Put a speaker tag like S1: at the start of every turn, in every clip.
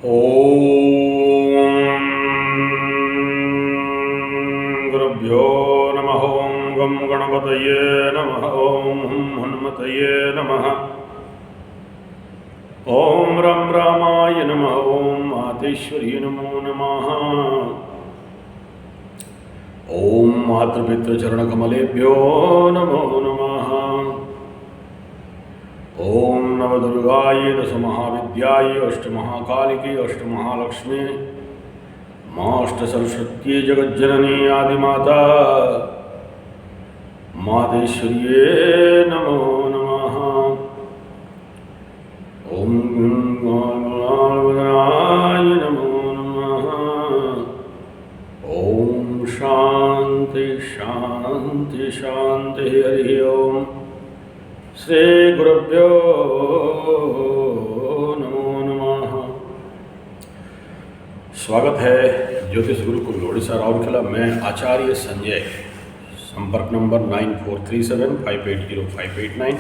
S1: ॐ गुरुभ्यो नमः। ॐ गं गणपतये नमः। ॐ हनुमतये नमः। ॐ रं रामाय नमः। ॐ मातेश्वर्यै नमो नमः। ॐ मातृपितृचरणकमलेभ्यो नमो नमः। ॐ नवदुर्गायै दशमहाविद्यायै अष्टमहाकालिकै अष्टमहालक्ष्मी माष्टसरस्वत्यै जगज्जननी आदिमाता मातेश्वर्यै नमो नमः। ॐ गणाधिपतये नमो नमः। ॐ शान्ति शान्ति शान्ति। हरि ओम। श्री गुरुभ्यो नमो नमः। स्वागत है ज्योतिष गुरुकुल ओडिशा राउरकेला में आचार्य संजय। संपर्क नंबर 9437580589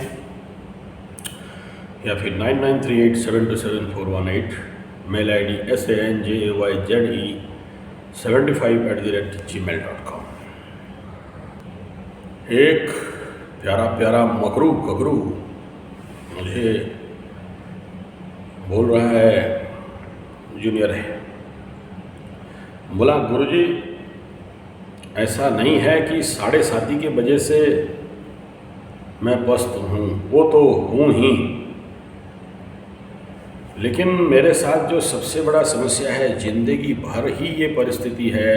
S1: या फिर 9938727418। Mail ID sanjayze75@gmail.com। एक प्यारा प्यारा मकरू कगरू मुझे बोल रहा है, जूनियर है। बोला, गुरुजी ऐसा नहीं है कि 7:30 के वजह से मैं पस्त हूँ, वो तो हूँ ही, लेकिन मेरे साथ जो सबसे बड़ा समस्या है, जिंदगी भर ही ये परिस्थिति है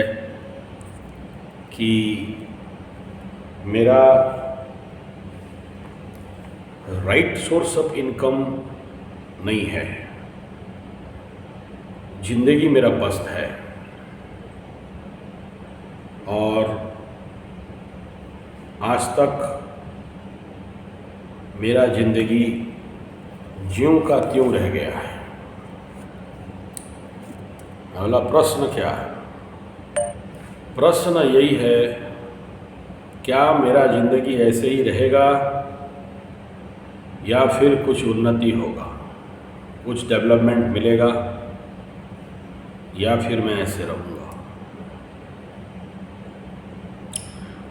S1: कि मेरा राइट सोर्स ऑफ इनकम नहीं है। जिंदगी मेरा पस्त है और आज तक मेरा जिंदगी ज्यों का त्यों रह गया है। अगला प्रश्न क्या है? प्रश्न यही है, क्या मेरा जिंदगी ऐसे ही रहेगा या फिर कुछ उन्नति होगा, कुछ डेवलपमेंट मिलेगा, या फिर मैं ऐसे रहूँगा,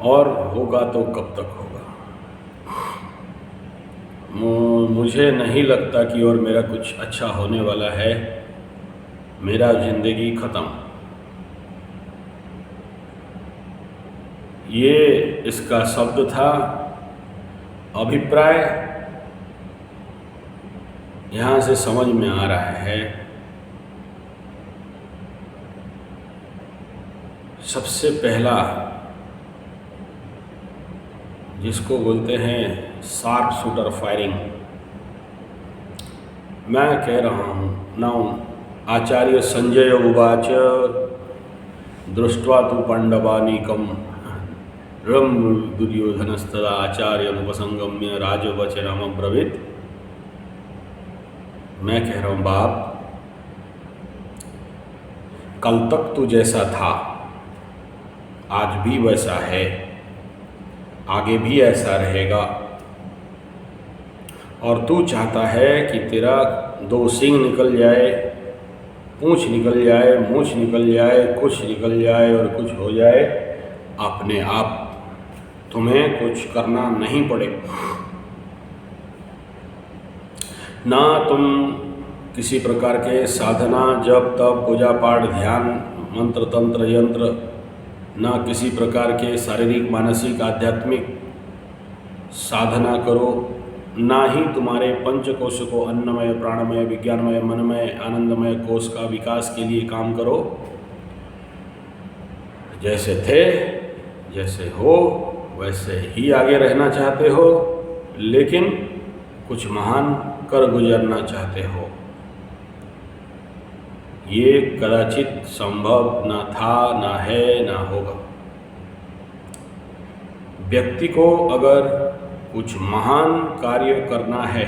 S1: और होगा तो कब तक होगा? मुझे नहीं लगता कि और मेरा कुछ अच्छा होने वाला है। मेरा जिंदगी ख़त्म। ये इसका शब्द था। अभिप्राय यहाँ से समझ में आ रहा है। सबसे पहला जिसको बोलते हैं शार्प शूटर फायरिंग, मैं कह रहा हूँ नाउ आचार्य संजय उवाच दृष्ट्वा तु पांडवानीकम रम दुर्योधनस्तदा आचार्यमुपसंगम्य राजवचनमब्रवीत्। मैं कह रहा हूँ, बाप, कल तक तू जैसा था आज भी वैसा है, आगे भी ऐसा रहेगा, और तू चाहता है कि तेरा 2 सींग निकल जाए, पूंछ निकल जाए, मूंछ निकल जाए, कुछ निकल जाए और कुछ हो जाए अपने आप। तुम्हें कुछ करना नहीं पड़े, ना तुम किसी प्रकार के साधना जप तप पूजा पाठ ध्यान मंत्र तंत्र यंत्र, ना किसी प्रकार के शारीरिक मानसिक आध्यात्मिक साधना करो, ना ही तुम्हारे पंचकोश को अन्नमय प्राणमय विज्ञानमय मनमय आनंदमय कोश का विकास के लिए काम करो। जैसे थे जैसे हो वैसे ही आगे रहना चाहते हो, लेकिन कुछ महान कर गुजरना चाहते हो। ये कदाचित संभव ना था, ना है, ना होगा। व्यक्ति को अगर कुछ महान कार्य करना है,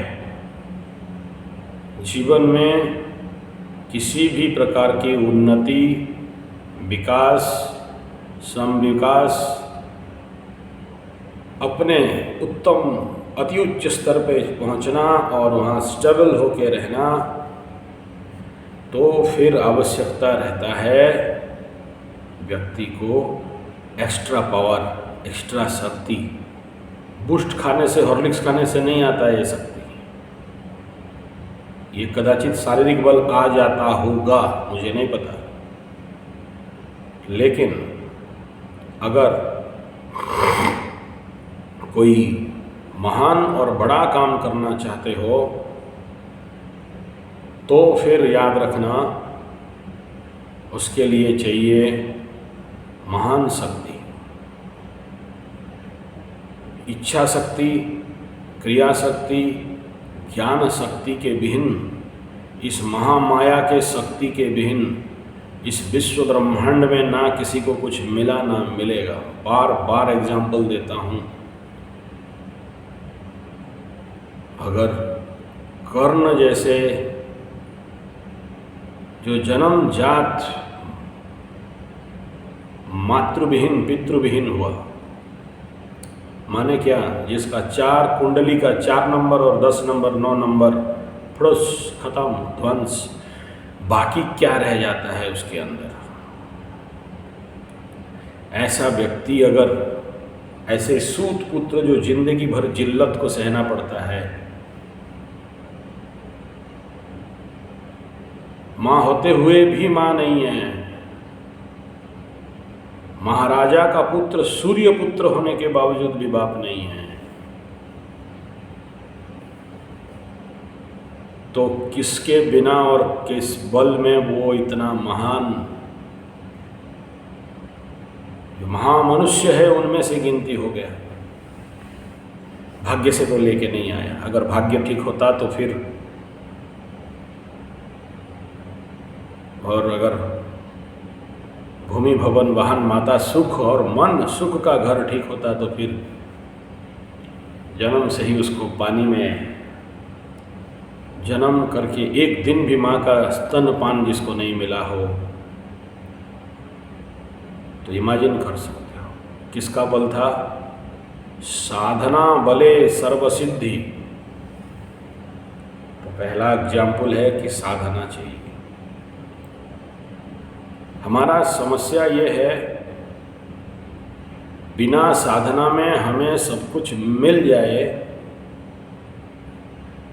S1: जीवन में किसी भी प्रकार की उन्नति, विकास, समविकास, अपने उत्तम अति उच्च स्तर पे पहुंचना और वहाँ स्टेबल होकर रहना, तो फिर आवश्यकता रहता है व्यक्ति को एक्स्ट्रा पावर, एक्स्ट्रा शक्ति। बूस्ट खाने से, हॉर्लिक्स खाने से नहीं आता है ये शक्ति। ये कदाचित शारीरिक बल आ जाता होगा, मुझे नहीं पता, लेकिन अगर कोई महान और बड़ा काम करना चाहते हो तो फिर याद रखना उसके लिए चाहिए महान शक्ति, इच्छा शक्ति, क्रिया शक्ति, ज्ञान शक्ति के विहीन, इस महामाया के शक्ति के विहीन इस विश्व ब्रह्मांड में ना किसी को कुछ मिला ना मिलेगा। बार बार एग्जाम्पल देता हूँ, अगर कर्ण जैसे जो जन्म जात मातृविहीन पितृविहीन हुआ, माने क्या, जिसका 4 कुंडली का 4 नंबर और 10 नंबर 9 नंबर फुस खत्म, ध्वंस, बाकी क्या रह जाता है उसके अंदर। ऐसा व्यक्ति अगर, ऐसे सूत पुत्र जो जिंदगी भर जिल्लत को सहना पड़ता है, माँ होते हुए भी माँ नहीं है, महाराजा का पुत्र सूर्य पुत्र होने के बावजूद भी बाप नहीं है, तो किसके बिना और किस बल में वो इतना महान जो महामनुष्य है उनमें से गिनती हो गया। भाग्य से तो लेके नहीं आया। अगर भाग्य ठीक होता तो फिर, और अगर भूमि भवन वाहन माता सुख और मन सुख का घर ठीक होता तो फिर जन्म से ही उसको पानी में जन्म करके एक दिन भी माँ का स्तनपान जिसको नहीं मिला हो, तो इमेजिन कर सकते हो किसका बल था। साधना बले सर्वसिद्धि। तो पहला एग्जाम्पल है कि साधना चाहिए। हमारा समस्या ये है, बिना साधना में हमें सब कुछ मिल जाए,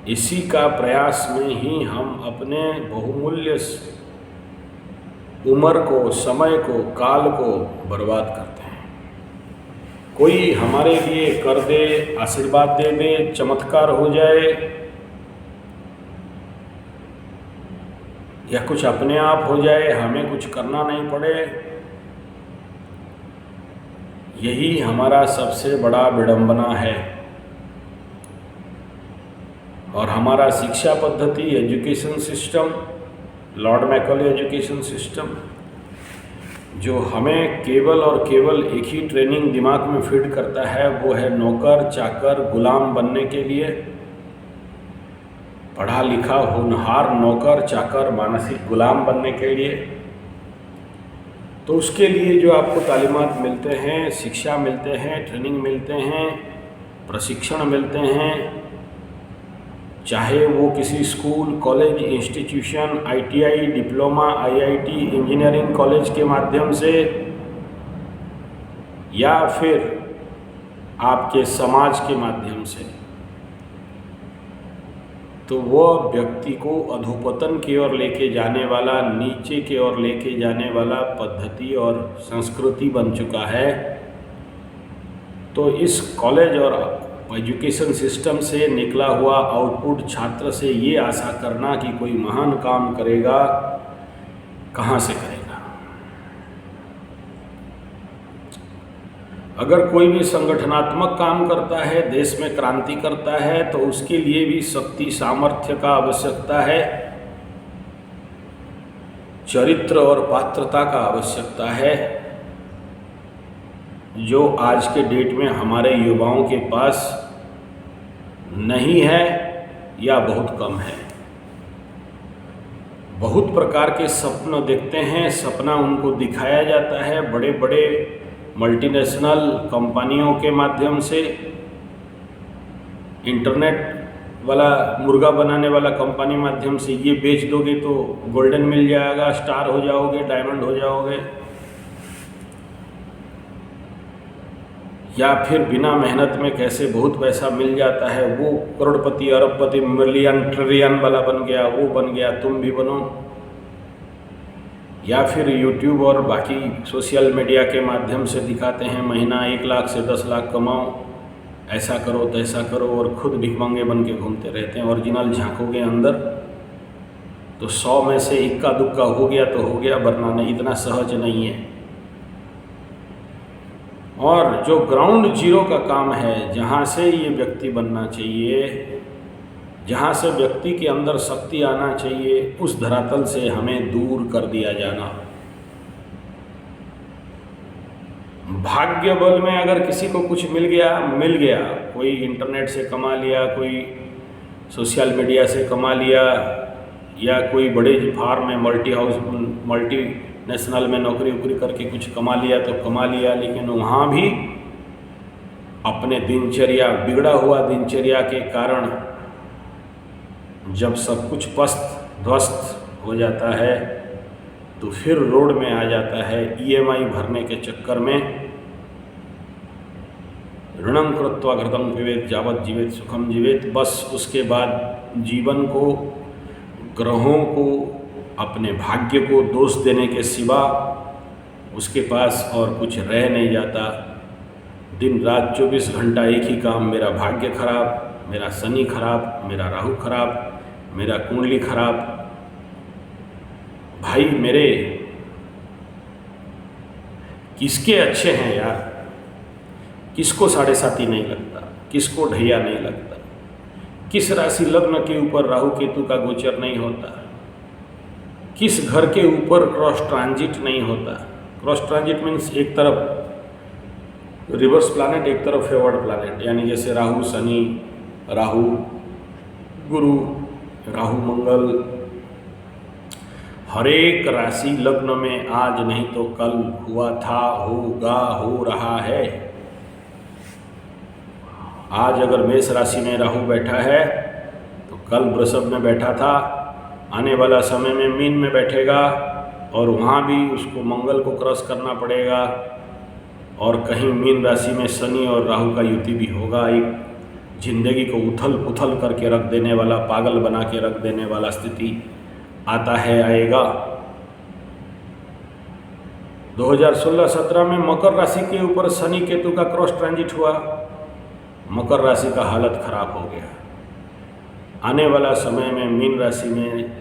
S1: इसी का प्रयास में ही हम अपने बहुमूल्य उम्र को, समय को, काल को बर्बाद करते हैं। कोई हमारे लिए कर दे, आशीर्वाद दे दे, चमत्कार हो जाए, या कुछ अपने आप हो जाए, हमें कुछ करना नहीं पड़े, यही हमारा सबसे बड़ा विडंबना है। और हमारा शिक्षा पद्धति, education system, Lord Macaulay education system, जो हमें केवल और केवल एक ही ट्रेनिंग दिमाग में फीड करता है, वो है नौकर चाकर गुलाम बनने के लिए। पढ़ा लिखा होनहार नौकर चाकर मानसिक गुलाम बनने के लिए। तो उसके लिए जो आपको तालीमात मिलते हैं, शिक्षा मिलते हैं, ट्रेनिंग मिलते हैं, प्रशिक्षण मिलते हैं, चाहे वो किसी school, college, institution, ITI, diploma, IIT, engineering college के माध्यम से, या फिर आपके समाज के माध्यम से, तो वो व्यक्ति को अधोपतन की ओर लेके जाने वाला, नीचे की ओर लेके जाने वाला पद्धति और संस्कृति बन चुका है। तो इस कॉलेज और एजुकेशन सिस्टम से निकला हुआ आउटपुट छात्र से ये आशा करना कि कोई महान काम करेगा, कहाँ से करेगा। अगर कोई भी संगठनात्मक काम करता है, देश में क्रांति करता है, तो उसके लिए भी शक्ति सामर्थ्य का आवश्यकता है, चरित्र और पात्रता का आवश्यकता है, जो आज के डेट में हमारे युवाओं के पास नहीं है या बहुत कम है। बहुत प्रकार के सपने देखते हैं, सपना उनको दिखाया जाता है बड़े बड़े मल्टीनेशनल कंपनियों के माध्यम से, इंटरनेट वाला मुर्गा बनाने वाला कंपनी माध्यम से ये बेच दोगे तो गोल्डन मिल जाएगा, स्टार हो जाओगे, डायमंड हो जाओगे, या फिर बिना मेहनत में कैसे बहुत पैसा मिल जाता है, वो करोड़पति अरबपति मिलियन ट्रिलियन वाला बन गया, वो बन गया, तुम भी बनो। या फिर यूट्यूब और बाकी सोशल मीडिया के माध्यम से दिखाते हैं महीना 1 लाख से 10 लाख कमाओ, ऐसा करो तैसा करो, और खुद भिखमंगे बन के घूमते रहते हैं। ओरिजिनल झांकोगे अंदर तो 100 में से इक्का दुक्का हो गया तो हो गया, वरना नहीं, इतना सहज नहीं है। और जो ग्राउंड जीरो का काम है, जहाँ से ये व्यक्ति बनना चाहिए, जहाँ से व्यक्ति के अंदर शक्ति आना चाहिए, उस धरातल से हमें दूर कर दिया जाना। भाग्य बल में अगर किसी को कुछ मिल गया, कोई इंटरनेट से कमा लिया, कोई सोशल मीडिया से कमा लिया, या कोई बड़े फार्म में मल्टी नेशनल में नौकरी वोकरी करके कुछ कमा लिया तो कमा लिया, लेकिन वहाँ भी अपने दिनचर्या, बिगड़ा हुआ दिनचर्या के कारण जब सब कुछ पस्त ध्वस्त हो जाता है तो फिर रोड में आ जाता है EMI भरने के चक्कर में। ऋणं कृत्वा घृतं पिबेत यावत् जीवेत सुखम जीवेत। बस उसके बाद जीवन को, ग्रहों को, अपने भाग्य को दोष देने के सिवा उसके पास और कुछ रह नहीं जाता। दिन रात 24 घंटा एक ही काम, मेरा भाग्य खराब, मेरा शनि खराब, मेरा राहु खराब, मेरा कुंडली खराब। भाई मेरे किसके अच्छे हैं यार? किसको 7.5 नहीं लगता, किसको ढैया नहीं लगता, किस राशि लग्न के ऊपर राहु केतु का गोचर नहीं होता, किस घर के ऊपर क्रॉस ट्रांजिट नहीं होता। क्रॉस ट्रांजिट मीन्स एक तरफ रिवर्स प्लैनेट, एक तरफ फेवर्ड प्लैनेट, यानी जैसे राहु शनि, राहु गुरु, राहु मंगल। हर एक राशि लग्न में आज नहीं तो कल हुआ था, होगा, हो रहा है। आज अगर मेष राशि में राहु बैठा है तो कल वृषभ में बैठा था, आने वाला समय में मीन में बैठेगा, और वहाँ भी उसको मंगल को क्रॉस करना पड़ेगा, और कहीं मीन राशि में शनि और राहु का युति भी होगा। एक जिंदगी को उथल पुथल करके रख देने वाला, पागल बना के रख देने वाला स्थिति आता है, आएगा। 2016-17 में मकर राशि के ऊपर शनि केतु का क्रॉस ट्रांजिट हुआ, मकर राशि का हालत खराब हो गया। आने वाला समय में मीन राशि में,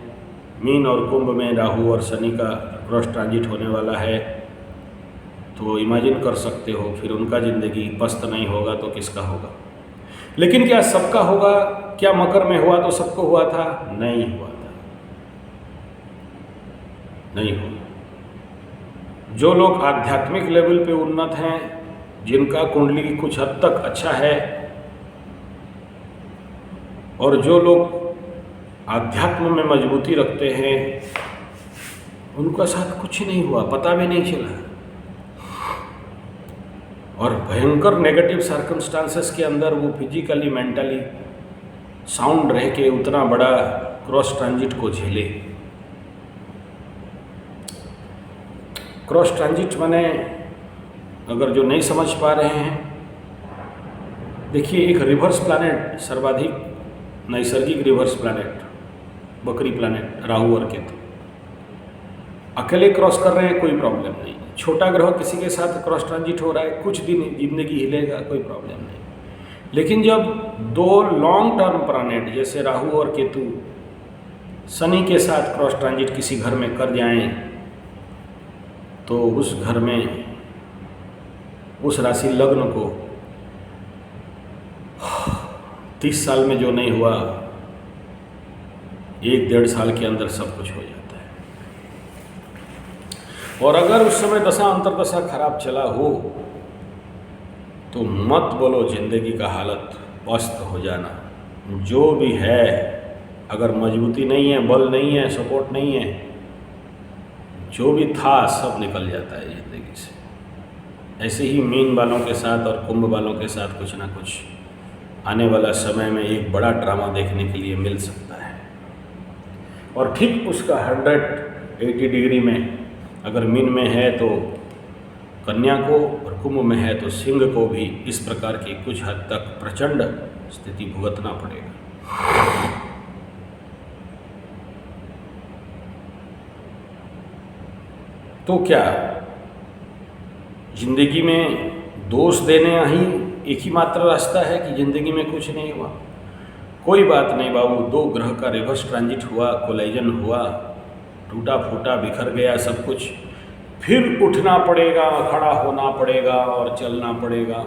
S1: मीन और कुंभ में राहु और शनि का क्रॉस ट्रांजिट होने वाला है। तो इमेजिन कर सकते हो फिर उनका ज़िंदगी पस्त नहीं होगा तो किसका होगा। लेकिन क्या सबका होगा? क्या मकर में हुआ तो सबको हुआ था? नहीं हुआ था, नहीं हुआ। जो लोग आध्यात्मिक लेवल पे उन्नत हैं, जिनका कुंडली कुछ हद तक अच्छा है, और जो लोग आध्यात्म में मजबूती रखते हैं, उनका साथ कुछ नहीं हुआ, पता भी नहीं चला। और भयंकर नेगेटिव सर्कमस्टांसेस के अंदर वो फिजिकली मेंटली साउंड रह के उतना बड़ा क्रॉस ट्रांजिट को झेले। क्रॉस ट्रांजिट माने, अगर जो नहीं समझ पा रहे हैं, देखिए एक रिवर्स प्लैनेट, सर्वाधिक नैसर्गिक रिवर्स प्लैनेट, बकरी प्लैनेट राहु और केतु, अकेले क्रॉस कर रहे हैं, कोई प्रॉब्लम नहीं। छोटा ग्रह किसी के साथ क्रॉस ट्रांजिट हो रहा है, कुछ दिन जिंदगी हिलेगा, कोई प्रॉब्लम नहीं। लेकिन जब दो लॉन्ग टर्म प्लैनेट जैसे राहु और केतु शनि के साथ क्रॉस ट्रांजिट किसी घर में कर जाएं, तो उस घर में, उस राशि लग्न को 30 साल में जो नहीं हुआ, 1-1.5 साल के अंदर सब कुछ हो जाता है। और अगर उस समय दशा अंतर्दशा खराब चला हो तो मत बोलो जिंदगी का हालत पस्त हो जाना। जो भी है, अगर मजबूती नहीं है, बल नहीं है, सपोर्ट नहीं है, जो भी था सब निकल जाता है जिंदगी से। ऐसे ही मीन वालों के साथ और कुंभ वालों के साथ कुछ ना कुछ आने वाला समय में एक बड़ा ड्रामा देखने के लिए मिल सकता है। और ठीक उसका 180 डिग्री में अगर मीन में है तो कन्या को, और कुंभ में है तो सिंह को भी इस प्रकार की कुछ हद तक प्रचंड स्थिति भुगतना पड़ेगा। तो क्या जिंदगी में दोष देने ही एक ही मात्र रास्ता है कि जिंदगी में कुछ नहीं हुआ? कोई बात नहीं बाबू, 2 ग्रह का रिवर्स ट्रांजिट हुआ, कोलाइजन हुआ, टूटा फूटा बिखर गया सब कुछ, फिर उठना पड़ेगा, खड़ा होना पड़ेगा और चलना पड़ेगा।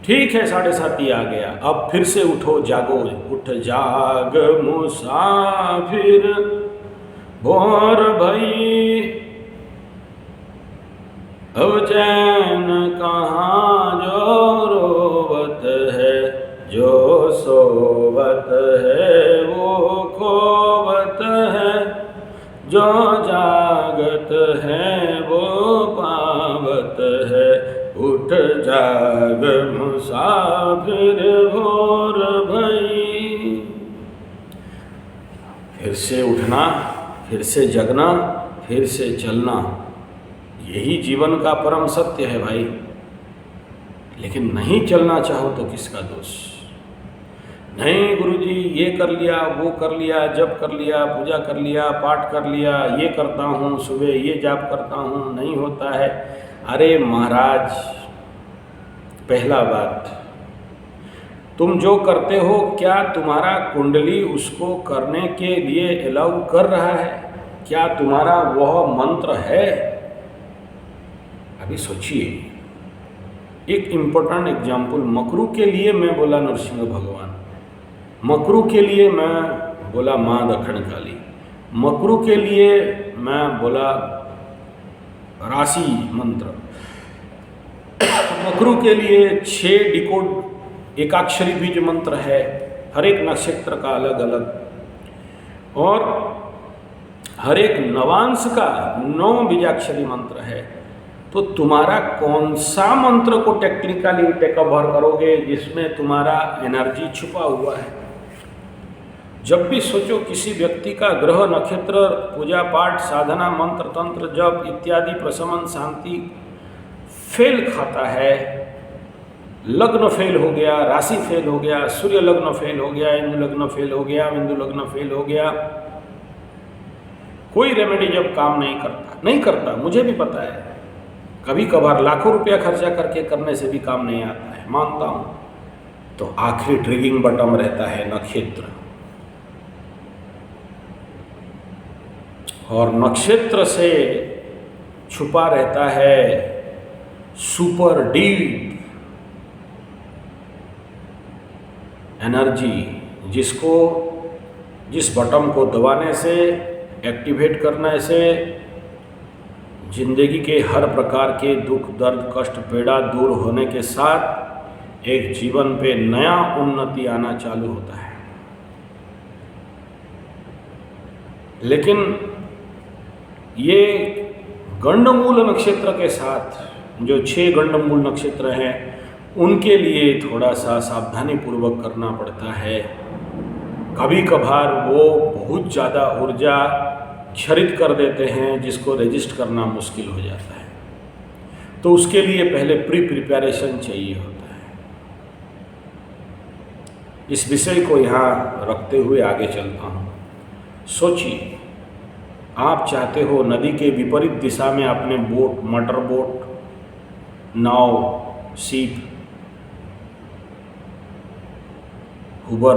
S1: ठीक है, 7:30 आ गया, अब फिर से उठो, जागो, उठ जाग मुसाफिर भोर भई, अब चैन कहाँ जो रोवत है, जो सोवत है वो खोवत है, जो जागत है वो पावत है, उठ जाग मुसाफिर भोर भई। फिर से उठना, फिर से जगना, फिर से चलना, यही जीवन का परम सत्य है भाई। लेकिन नहीं चलना चाहो तो किसका दोष? नहीं गुरुजी, ये कर लिया, वो कर लिया, जप कर लिया, पूजा कर लिया, पाठ कर लिया, ये करता हूँ, सुबह ये जाप करता हूँ, नहीं होता है। अरे महाराज, पहला बात, तुम जो करते हो क्या तुम्हारा कुंडली उसको करने के लिए अलाउ कर रहा है? क्या तुम्हारा वह मंत्र है? अभी सोचिए। एक इम्पोर्टेंट एग्जाम्पल, मकरू के लिए मैं बोला नरसिंह भगवान, मकरू के लिए मैं बोला माँ दक्षिण काली, मकरू के लिए मैं बोला राशि मंत्र, मकरू के लिए 6 डिकोड एकाक्षरी बीज मंत्र है, हर एक नक्षत्र का अलग अलग, और हर एक नवांश का 9 बीजाक्षरी मंत्र है। तो तुम्हारा कौन सा मंत्र को टेक्निकली टेकओवर करोगे जिसमें तुम्हारा एनर्जी छुपा हुआ है? जब भी सोचो किसी व्यक्ति का ग्रह नक्षत्र, पूजा पाठ, साधना, मंत्र तंत्र, जप इत्यादि, प्रशमन, शांति फेल खाता है, लग्न फेल हो गया, राशि फेल हो गया, सूर्य लग्न फेल हो गया, इंदु लग्न फेल हो गया, बिंदु लग्न फेल हो गया, कोई रेमेडी जब काम नहीं करता, मुझे भी पता है, कभी कभार लाखों रुपया खर्चा करके करने से भी काम नहीं आता है, मानता हूँ। तो आखिरी ट्रिगिंग बटन रहता है नक्षत्र, और नक्षत्र से छुपा रहता है सुपर डीप एनर्जी, जिस बटन को दबाने से, एक्टिवेट करने से जिंदगी के हर प्रकार के दुख, दर्द, कष्ट, पीड़ा दूर होने के साथ एक जीवन पे नया उन्नति आना चालू होता है। लेकिन ये गंडमूल नक्षत्र के साथ जो 6 गंडमूल नक्षत्र हैं, उनके लिए थोड़ा सा सावधानी पूर्वक करना पड़ता है। कभी कभार वो बहुत ज़्यादा ऊर्जा क्षरित कर देते हैं जिसको रजिस्ट करना मुश्किल हो जाता है। तो उसके लिए पहले प्रिपरेशन चाहिए होता है। इस विषय को यहाँ रखते हुए आगे चलता हूँ। सोचिए, आप चाहते हो नदी के विपरीत दिशा में अपने बोट, मोटर बोट, नाव, सीप, हुबर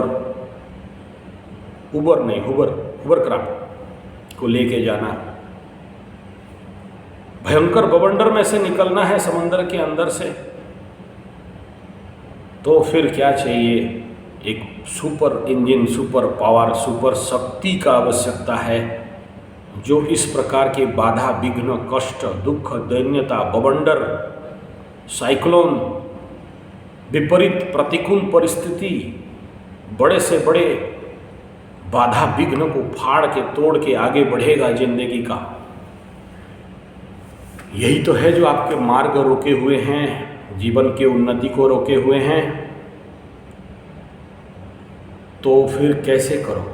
S1: क्राफ्ट को लेके जाना, भयंकर बवंडर में से निकलना है समंदर के अंदर से, तो फिर क्या चाहिए? एक super engine, super power, super शक्ति का आवश्यकता है, जो इस प्रकार के बाधा, विघ्न, कष्ट, दुख, दैन्यता, बवंडर, साइक्लोन, विपरीत प्रतिकूल परिस्थिति, बड़े से बड़े बाधा विघ्न को फाड़ के, तोड़ के आगे बढ़ेगा जिंदगी का। यही तो है जो आपके मार्ग रोके हुए हैं, जीवन के उन्नति को रोके हुए हैं। तो फिर कैसे करो?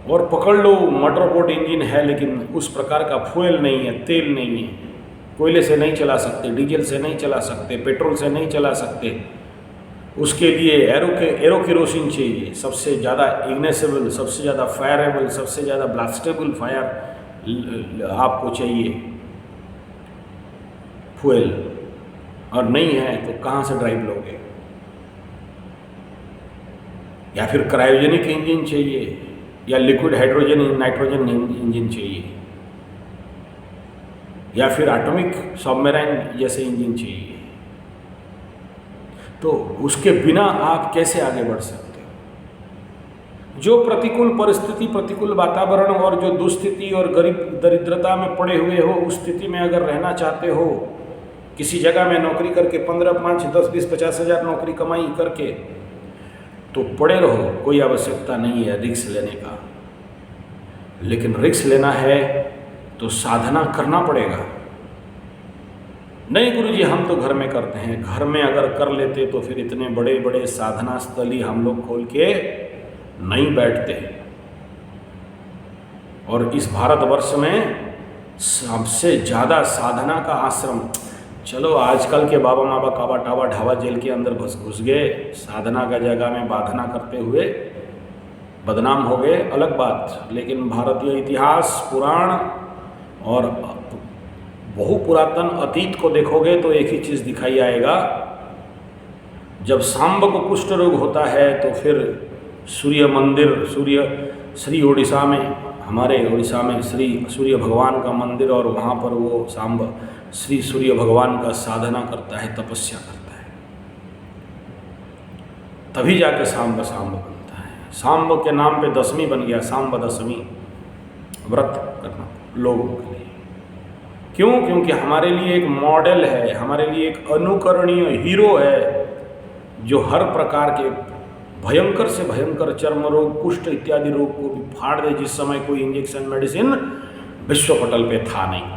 S1: और पकड़ लो मोटर बोट इंजन है, लेकिन उस प्रकार का फ्यूल नहीं है, तेल नहीं है, कोयले से नहीं चला सकते, डीजल से नहीं चला सकते, पेट्रोल से नहीं चला सकते। उसके लिए एरो केरोसिन चाहिए, सबसे ज़्यादा इग्नेसेबल, सबसे ज़्यादा फायरेबल, सबसे ज़्यादा ब्लास्टेबल फायर आपको चाहिए फ्यूल, और नहीं है तो कहाँ से ड्राइव लोगे? या फिर क्रायोजेनिक इंजन चाहिए, या लिक्विड हाइड्रोजन नाइट्रोजन इंजन चाहिए, या फिर एटॉमिक सबमरीन जैसे इंजन चाहिए। तो उसके बिना आप कैसे आगे बढ़ सकते हो? जो प्रतिकूल परिस्थिति, प्रतिकूल वातावरण और जो दुस्थिति और गरीब दरिद्रता में पड़े हुए हो, उस स्थिति में अगर रहना चाहते हो, किसी जगह में नौकरी करके 15, 5, 10, 20, 50 हज़ार नौकरी कमाई करके, तो पड़े रहो, कोई आवश्यकता नहीं है रिस्क लेने का। लेकिन रिस्क लेना है तो साधना करना पड़ेगा। नहीं गुरुजी, हम तो घर में करते हैं। घर में अगर कर लेते तो फिर इतने बड़े बड़े साधना स्थली हम लोग खोल के नहीं बैठते। और इस भारतवर्ष में सबसे ज़्यादा साधना का आश्रम, चलो आजकल के बाबा माबा काबा टावा ढावा जेल के अंदर घुस गए, साधना का जगह में बाधना करते हुए बदनाम हो गए, अलग बात। लेकिन भारतीय इतिहास, पुराण और बहु पुरातन अतीत को देखोगे तो एक ही चीज़ दिखाई आएगा, जब सांब को कुष्ठ रोग होता है तो फिर सूर्य मंदिर, श्री उड़ीसा में, हमारे उड़ीसा में श्री सूर्य भगवान का मंदिर, और वहाँ पर वो सांब श्री सूर्य भगवान का साधना करता है, तपस्या करता है, तभी जाके सांब बनता है। सांब के नाम पे दशमी बन गया, सांब दशमी, व्रत करना लोगों के लिए। क्यों? क्योंकि हमारे लिए एक मॉडल है, हमारे लिए एक अनुकरणीय हीरो है, जो हर प्रकार के भयंकर से भयंकर चर्म रोग, कुष्ठ इत्यादि रोग को भी फाड़ दे, जिस समय कोई इंजेक्शन मेडिसिन विश्व पटल पे था नहीं।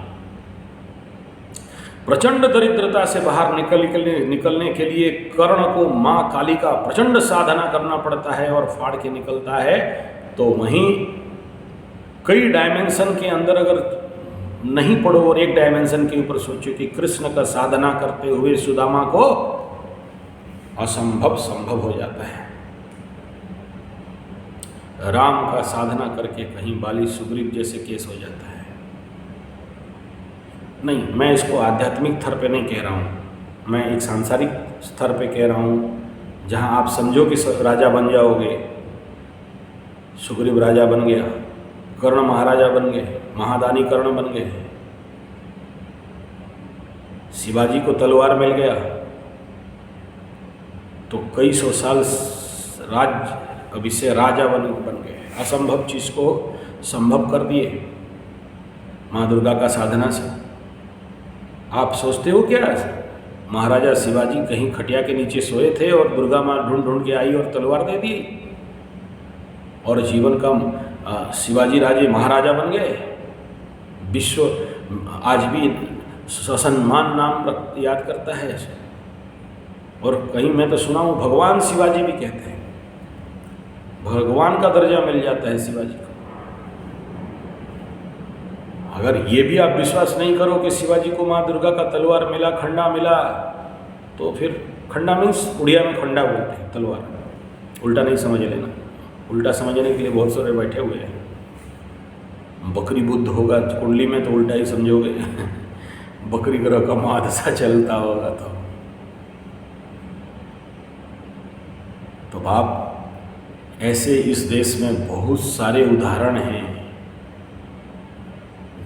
S1: प्रचंड दरिद्रता से बाहर निकलने के लिए कर्ण को माँ काली का प्रचंड साधना करना पड़ता है और फाड़ के निकलता है। तो वहीं कई डायमेंशन के अंदर अगर नहीं पढ़ो और एक डायमेंशन के ऊपर सोचो कि कृष्ण का साधना करते हुए सुदामा को असंभव संभव हो जाता है, राम का साधना करके कहीं बाली सुग्रीव जैसे केस हो जाता है। नहीं, मैं इसको आध्यात्मिक स्तर पे नहीं कह रहा हूँ, मैं एक सांसारिक स्तर पे कह रहा हूँ, जहाँ आप समझो कि राजा बन जाओगे। सुग्रीव राजा बन गया, कर्ण महाराजा बन गए, महादानी कर्ण बन गए, शिवाजी को तलवार मिल गया, तो कई सौ साल अभी से राजा बन गए, असंभव चीज़ को संभव कर दिए माँ दुर्गा का साधना से। आप सोचते हो क्या महाराजा शिवाजी कहीं खटिया के नीचे सोए थे और दुर्गा माँ ढूंढ ढूंढ के आई और तलवार दे दी, और जीवन का शिवाजी राजे महाराजा बन गए? विश्व आज भी ससम्मान नाम याद करता है। और कहीं मैं तो सुना हूँ भगवान शिवाजी भी कहते हैं, भगवान का दर्जा मिल जाता है शिवाजी को। अगर ये भी आप विश्वास नहीं करो कि शिवाजी को माँ दुर्गा का तलवार मिला, खंडा मिला, तो फिर खंडा मीन्स उड़िया में खंडा बोलते हैं तलवार, उल्टा नहीं समझ लेना। उल्टा समझने के लिए बहुत सारे बैठे हुए हैं। बकरी बुद्ध होगा कुंडली में तो उल्टा ही समझोगे बकरी ग्रह का हादसा चलता होगा तो बाप, ऐसे इस देश में बहुत सारे उदाहरण हैं,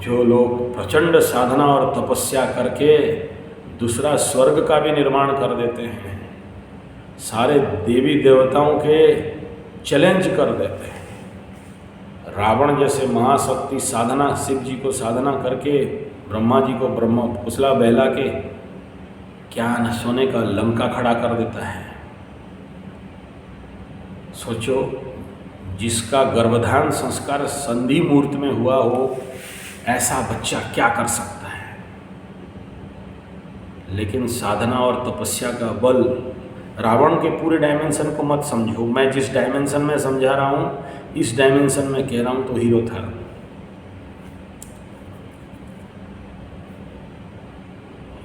S1: जो लोग प्रचंड साधना और तपस्या करके दूसरा स्वर्ग का भी निर्माण कर देते हैं, सारे देवी देवताओं के चैलेंज कर देते हैं। रावण जैसे महाशक्ति साधना, शिव जी को साधना करके ब्रह्मा जी को फुसला बहला के क्या न सोने का लंका खड़ा कर देता है। सोचो, जिसका गर्भधान संस्कार संधि मुहूर्त में हुआ हो, ऐसा बच्चा क्या कर सकता है। लेकिन साधना और तपस्या का बल रावण के पूरे डायमेंशन को मत समझो, मैं जिस डायमेंशन में समझा रहा हूँ इस डायमेंशन में कह रहा हूँ तो हीरो था।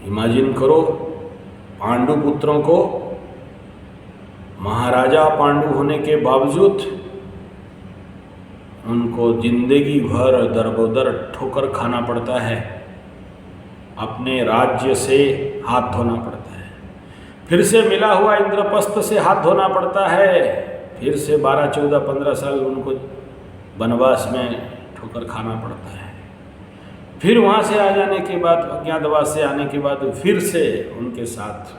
S1: इमेजिन करो, पांडु पुत्रों को महाराजा पांडु होने के बावजूद उनको जिंदगी भर दरबदर ठोकर खाना पड़ता है, अपने राज्य से हाथ धोना पड़ता है, फिर से मिला हुआ इंद्रप्रस्थ से हाथ धोना पड़ता है, फिर से 12, 14, 15 साल उनको वनवास में ठोकर खाना पड़ता है, फिर वहाँ से आ जाने के बाद, अज्ञातवास से आने के बाद फिर से उनके साथ।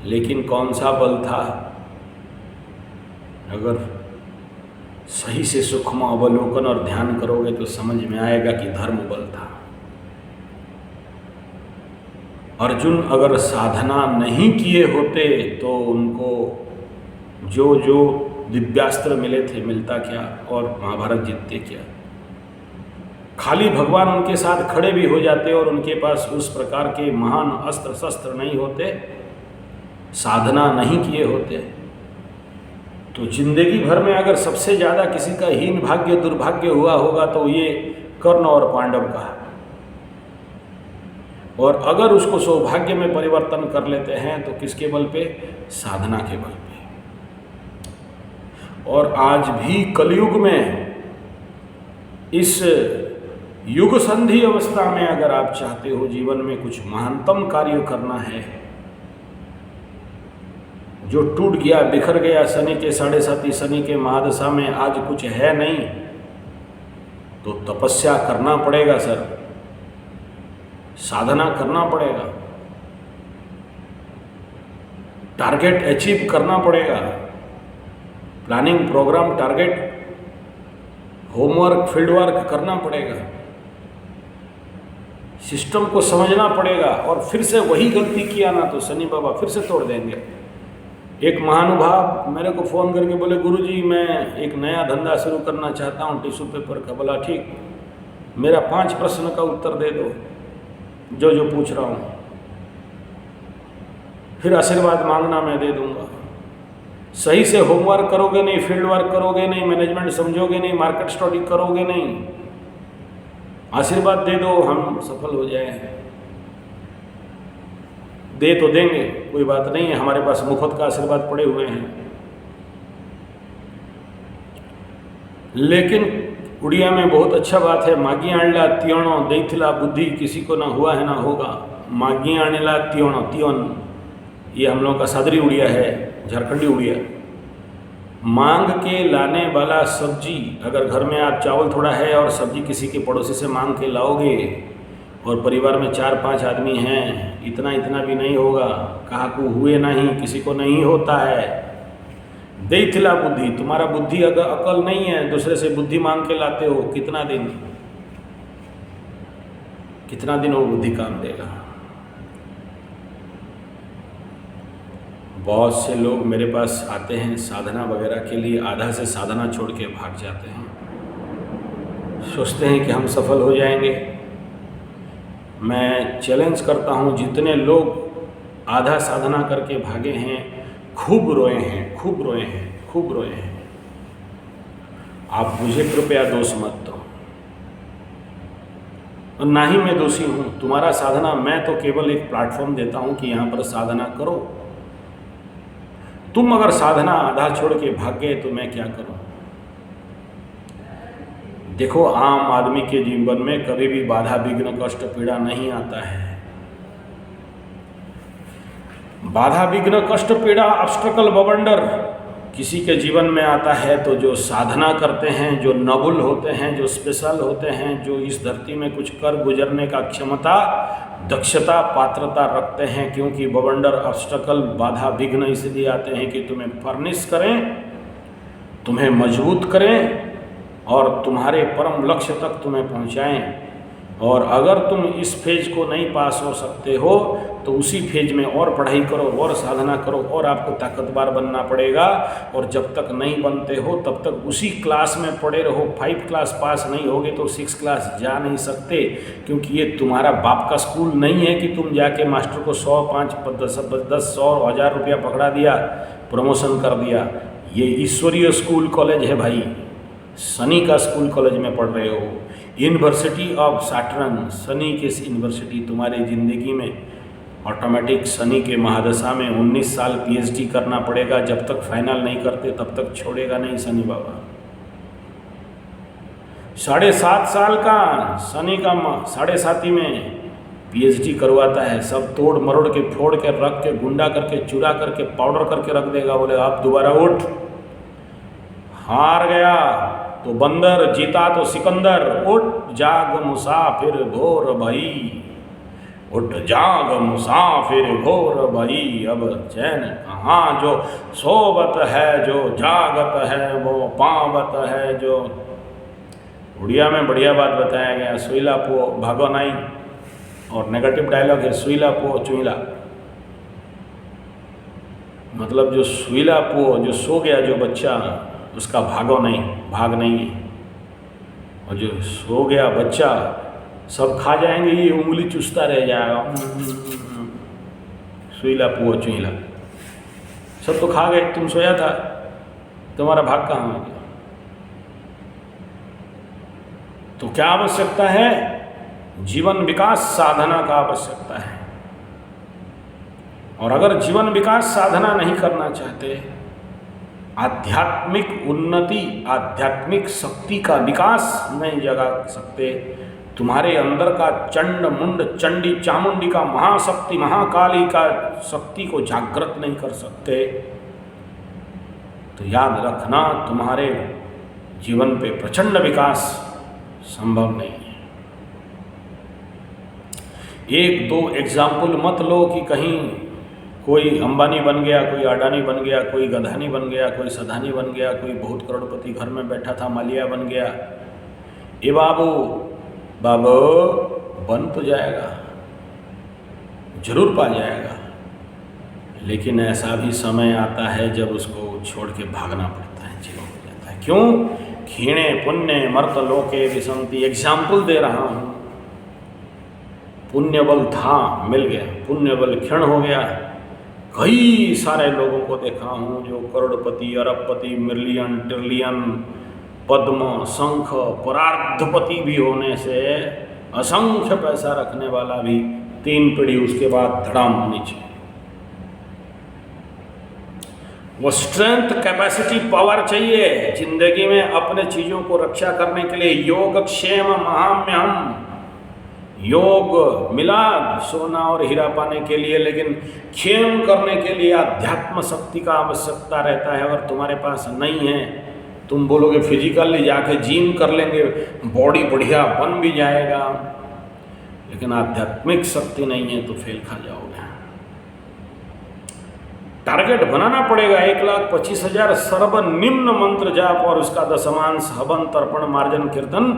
S1: लेकिन कौन सा बल था? अगर सही से सूक्ष्म अवलोकन और ध्यान करोगे तो समझ में आएगा कि धर्म बल था। अर्जुन अगर साधना नहीं किए होते तो उनको जो जो दिव्यास्त्र मिले थे मिलता क्या, और महाभारत जीतते क्या? खाली भगवान उनके साथ खड़े भी हो जाते और उनके पास उस प्रकार के महान अस्त्र शस्त्र नहीं होते, साधना नहीं किए होते, तो जिंदगी भर में अगर सबसे ज़्यादा किसी का हीन भाग्य दुर्भाग्य हुआ होगा तो ये कर्ण और पांडव का। और अगर उसको सौभाग्य में परिवर्तन कर लेते हैं तो किसके बल पे? साधना के बल पे। और आज भी कलयुग में इस युग संधि अवस्था में अगर आप चाहते हो जीवन में कुछ महानतम कार्य करना है, जो टूट गया बिखर गया शनि के 7.5 शनि के महादशा में आज कुछ है नहीं, तो तपस्या करना पड़ेगा सर, साधना करना पड़ेगा, टारगेट अचीव करना पड़ेगा, planning programme target homework field work करना पड़ेगा, सिस्टम को समझना पड़ेगा। और फिर से वही गलती किया ना तो शनि बाबा फिर से तोड़ देंगे। एक महानुभाव मेरे को फ़ोन करके बोले, गुरुजी मैं एक नया धंधा शुरू करना चाहता हूँ टिश्यू पेपर का। बोला ठीक, मेरा 5 प्रश्न का उत्तर दे दो जो जो पूछ रहा हूँ, फिर आशीर्वाद मांगना मैं दे दूंगा। सही से होमवर्क करोगे नहीं, फील्ड वर्क करोगे नहीं, मैनेजमेंट समझोगे नहीं, मार्केट स्टडी करोगे नहीं, आशीर्वाद दे दो हम सफल हो जाए। दे तो देंगे, कोई बात नहीं है, हमारे पास मुफ्त का आशीर्वाद पड़े हुए हैं। लेकिन उड़िया में बहुत अच्छा बात है, मागी आणला त्योणो दैथिला बुद्धि, किसी को ना हुआ है ना होगा। मागी आणला त्योणो, त्योन ये हम लोगों का सादरी उड़िया है, झारखंडी उड़िया। मांग के लाने वाला सब्जी, अगर घर में आप चावल थोड़ा है और सब्जी किसी के पड़ोसी से मांग के लाओगे और परिवार में 4-5 आदमी हैं, इतना इतना भी नहीं होगा, कहा को हुए नहीं, किसी को नहीं होता है। दैथिला बुद्धि, तुम्हारा बुद्धि अगर अकल नहीं है, दूसरे से बुद्धि मांग के लाते हो, कितना दिन वो बुद्धि काम देगा। बहुत से लोग मेरे पास आते हैं साधना वगैरह के लिए, आधा से साधना छोड़ के भाग जाते हैं, सोचते हैं कि हम सफल हो जाएंगे। मैं चैलेंज करता हूँ, जितने लोग आधा साधना करके भागे हैं, खूब रोए हैं, खूब रोए हैं, खूब रोए हैं। आप मुझे कृपया दोष मत दो, और ना ही मैं दोषी हूँ। तुम्हारा साधना, मैं तो केवल एक प्लेटफॉर्म देता हूँ कि यहाँ पर साधना करो। तुम अगर साधना आधा छोड़ के भाग गए तो मैं क्या करूँ? देखो, आम आदमी के जीवन में कभी भी बाधा विघ्न कष्ट पीड़ा नहीं आता है। बाधा विघ्न कष्ट पीड़ा ऑब्स्टेकल बवंडर किसी के जीवन में आता है तो जो साधना करते हैं, जो नबुल होते हैं, जो स्पेशल होते हैं, जो इस धरती में कुछ कर गुजरने का क्षमता, दक्षता, पात्रता रखते हैं, क्योंकि बवंडर ऑब्स्टेकल बाधा विघ्न इसलिए आते हैं कि तुम्हें फर्निश करें, तुम्हें मजबूत करें और तुम्हारे परम लक्ष्य तक तुम्हें पहुंचाएं। और अगर तुम इस फेज को नहीं पास हो सकते हो तो उसी फेज में और पढ़ाई करो और साधना करो और आपको ताकतवर बनना पड़ेगा। और जब तक नहीं बनते हो तब तक उसी क्लास में पढ़े रहो। 5 क्लास पास नहीं होगे तो 6 क्लास जा नहीं सकते, क्योंकि ये तुम्हारा बाप का स्कूल नहीं है कि तुम जाके मास्टर को 100, 5, 10, 100, 1000 रुपया पकड़ा दिया, प्रमोशन कर दिया। ये ईश्वरीय स्कूल कॉलेज है भाई, शनि का स्कूल कॉलेज में पढ़ रहे हो। यूनिवर्सिटी ऑफ सैटर्न, शनि की यूनिवर्सिटी तुम्हारी ज़िंदगी में ऑटोमेटिक शनि के महादशा में 19 साल पीएचडी करना पड़ेगा। जब तक फाइनल नहीं करते तब तक छोड़ेगा नहीं शनि बाबा। 7.5 साल का शनि का 7.5 में पीएचडी करवाता है। सब तोड़ मरोड़ के फोड़ के रख के गुंडा करके चुरा करके पाउडर करके रख देगा। बोले आप दोबारा उठ, हार गया तो बंदर, जीता तो सिकंदर। उठ जाग मुसाफिर भोर भई, उठ जाग मुसाफिर भोर भई। अब चैन कहाँ, जो सोबत है जो जागत है वो पावत है जो। उड़िया में बढ़िया बात बताया गया, सुईला पो भागो नाई। और नेगेटिव डायलॉग है सुईला पो चुईला, मतलब जो सुईला पो, जो सो गया जो बच्चा, उसका भागो नहीं, भाग नहीं है। और जो सो गया बच्चा सब खा जाएंगे, ये उंगली चुसता रह जाएगा। सुईला पुआ चुईला, सब तो खा गए, तुम सोया था, तुम्हारा भाग कहाँ हो गया। तो क्या आवश्यकता है? जीवन विकास साधना का आवश्यकता है। और अगर जीवन विकास साधना नहीं करना चाहते, आध्यात्मिक उन्नति, आध्यात्मिक शक्ति का विकास नहीं जगा सकते, तुम्हारे अंदर का चंड मुंड चंडी चामुंडी का महाशक्ति महाकाली का शक्ति को जागृत नहीं कर सकते, तो याद रखना तुम्हारे जीवन पे प्रचंड विकास संभव नहीं है। 1-2 एग्जाम्पल मत लो कि कहीं कोई अंबानी बन गया, कोई अडानी बन गया, कोई गधानी बन गया, कोई सधानी बन गया, कोई बहुत करोड़पति घर में बैठा था मालिया बन गया। ए बाबू बाबू बन तो जाएगा, जरूर पा जाएगा, लेकिन ऐसा भी समय आता है जब उसको छोड़ के भागना पड़ता है, जीवन हो जाता है। क्यों? क्षीणे पुण्य मर्त लोके विसंति। एग्जाम्पल दे रहा हूँ, पुण्य बल था, मिल गया, पुण्य बल क्षण हो गया। कई सारे लोगों को देखा हूँ जो करोड़पति, अरबपति, मिलियन, ट्रिलियन, पद्म, शंख, परार्धपति भी होने से असंख्य पैसा रखने वाला भी 3 पीढ़ी उसके बाद धड़ाम नीचे। वो स्ट्रेंथ, कैपेसिटी, पावर चाहिए जिंदगी में अपने चीज़ों को रक्षा करने के लिए। योगक्षेम महाम्यहम्, योग मिला सोना और हीरा पाने के लिए, लेकिन क्षेम करने के लिए अध्यात्म शक्ति का आवश्यकता रहता है। अगर तुम्हारे पास नहीं है, तुम बोलोगे फिजिकली जाके जिम कर लेंगे, बॉडी बढ़िया बन भी जाएगा, लेकिन आध्यात्मिक शक्ति नहीं है तो फेल खा जाओगे। टारगेट बनाना पड़ेगा 1,25,000 सर्वनिम्न मंत्र जाप और उसका 10वांश हवन तर्पण मार्जन कीर्तन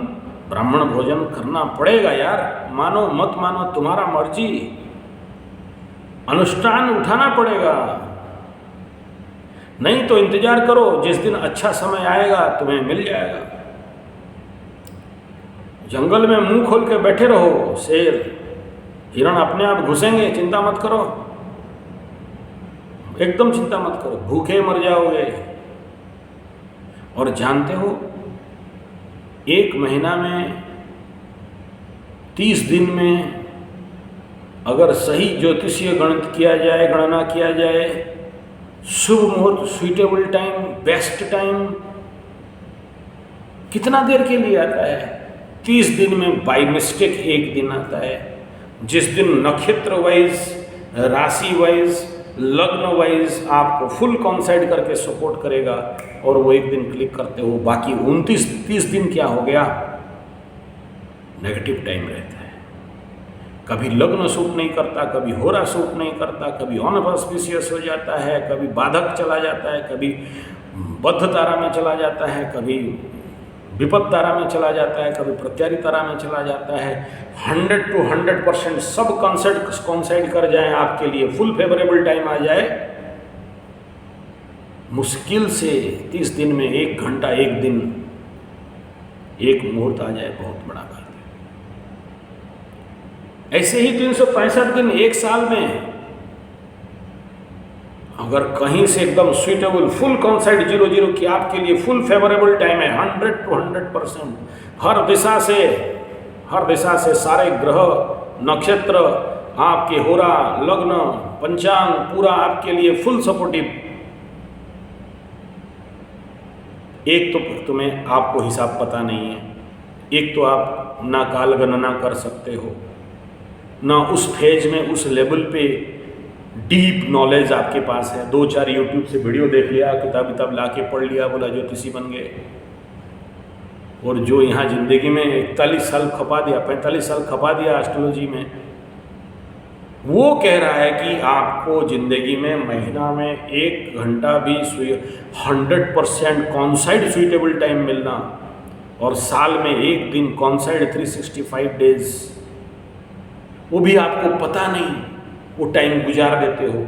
S1: ब्राह्मण भोजन करना पड़ेगा यार। मानो मत मानो तुम्हारा मर्जी, अनुष्ठान उठाना पड़ेगा। नहीं तो इंतजार करो, जिस दिन अच्छा समय आएगा तुम्हें मिल जाएगा। जंगल में मुंह खोल के बैठे रहो, शेर हिरण अपने आप घुसेंगे, चिंता मत करो, एकदम चिंता मत करो, भूखे मर जाओगे। और जानते हो 1 महीना में 30 दिन में अगर सही ज्योतिषीय गणित किया जाए, गणना किया जाए, शुभ मुहूर्त, सुइटेबल टाइम, बेस्ट टाइम कितना देर के लिए आता है? 30 दिन में बाय मिस्टेक 1 दिन आता है, जिस दिन नक्षत्र वाइज, राशि वाइज, लग्न वाइज आपको फुल कॉन्साइड करके सपोर्ट करेगा और वो 1 दिन क्लिक करते हो। बाकी 29-30 दिन क्या हो गया? नेगेटिव टाइम रहता है। कभी लग्न सूट नहीं करता, कभी होरा सूट नहीं करता, कभी ऑनऑस्पिशियस हो जाता है, कभी बाधक चला जाता है, कभी बद्ध तारा में चला जाता है, कभी विपत्त तारा में चला जाता है, कभी प्रत्यारी तारा में चला जाता है। 100 to 100% सब कॉन्साइड कर जाएं आपके लिए, फुल फेवरेबल टाइम आ जाए, मुश्किल से 30 दिन में 1 घंटा 1 दिन 1 मुहूर्त आ जाए, बहुत बड़ा बात है। ऐसे ही 365 दिन 1 साल में अगर कहीं से एकदम सुइटेबल फुल कॉन्साइड 00 की आपके लिए फुल फेवरेबल टाइम है, 100 to 100%, हर दिशा से सारे ग्रह नक्षत्र आपके होरा लग्न पंचांग पूरा आपके लिए फुल सपोर्टिव। एक तो तुम्हें आपको हिसाब पता नहीं है, एक तो आप ना काल गणना कर सकते हो, ना उस फेज में उस लेवल पे डीप नॉलेज आपके पास है। 2-4 यूट्यूब से वीडियो देख लिया, किताब ला के पढ़ लिया, बोला ज्योतिषी बन गए। और जो यहाँ ज़िंदगी में 41 साल खपा दिया, 45 साल खपा दिया एस्ट्रोलॉजी में, वो कह रहा है कि आपको ज़िंदगी में महीना में 1 घंटा भी 100% कॉन्साइड सुइटेबल टाइम मिलना, और साल में 1 दिन कॉन्साइड 365 डेज, वो भी आपको पता नहीं, वो टाइम गुजार देते हो।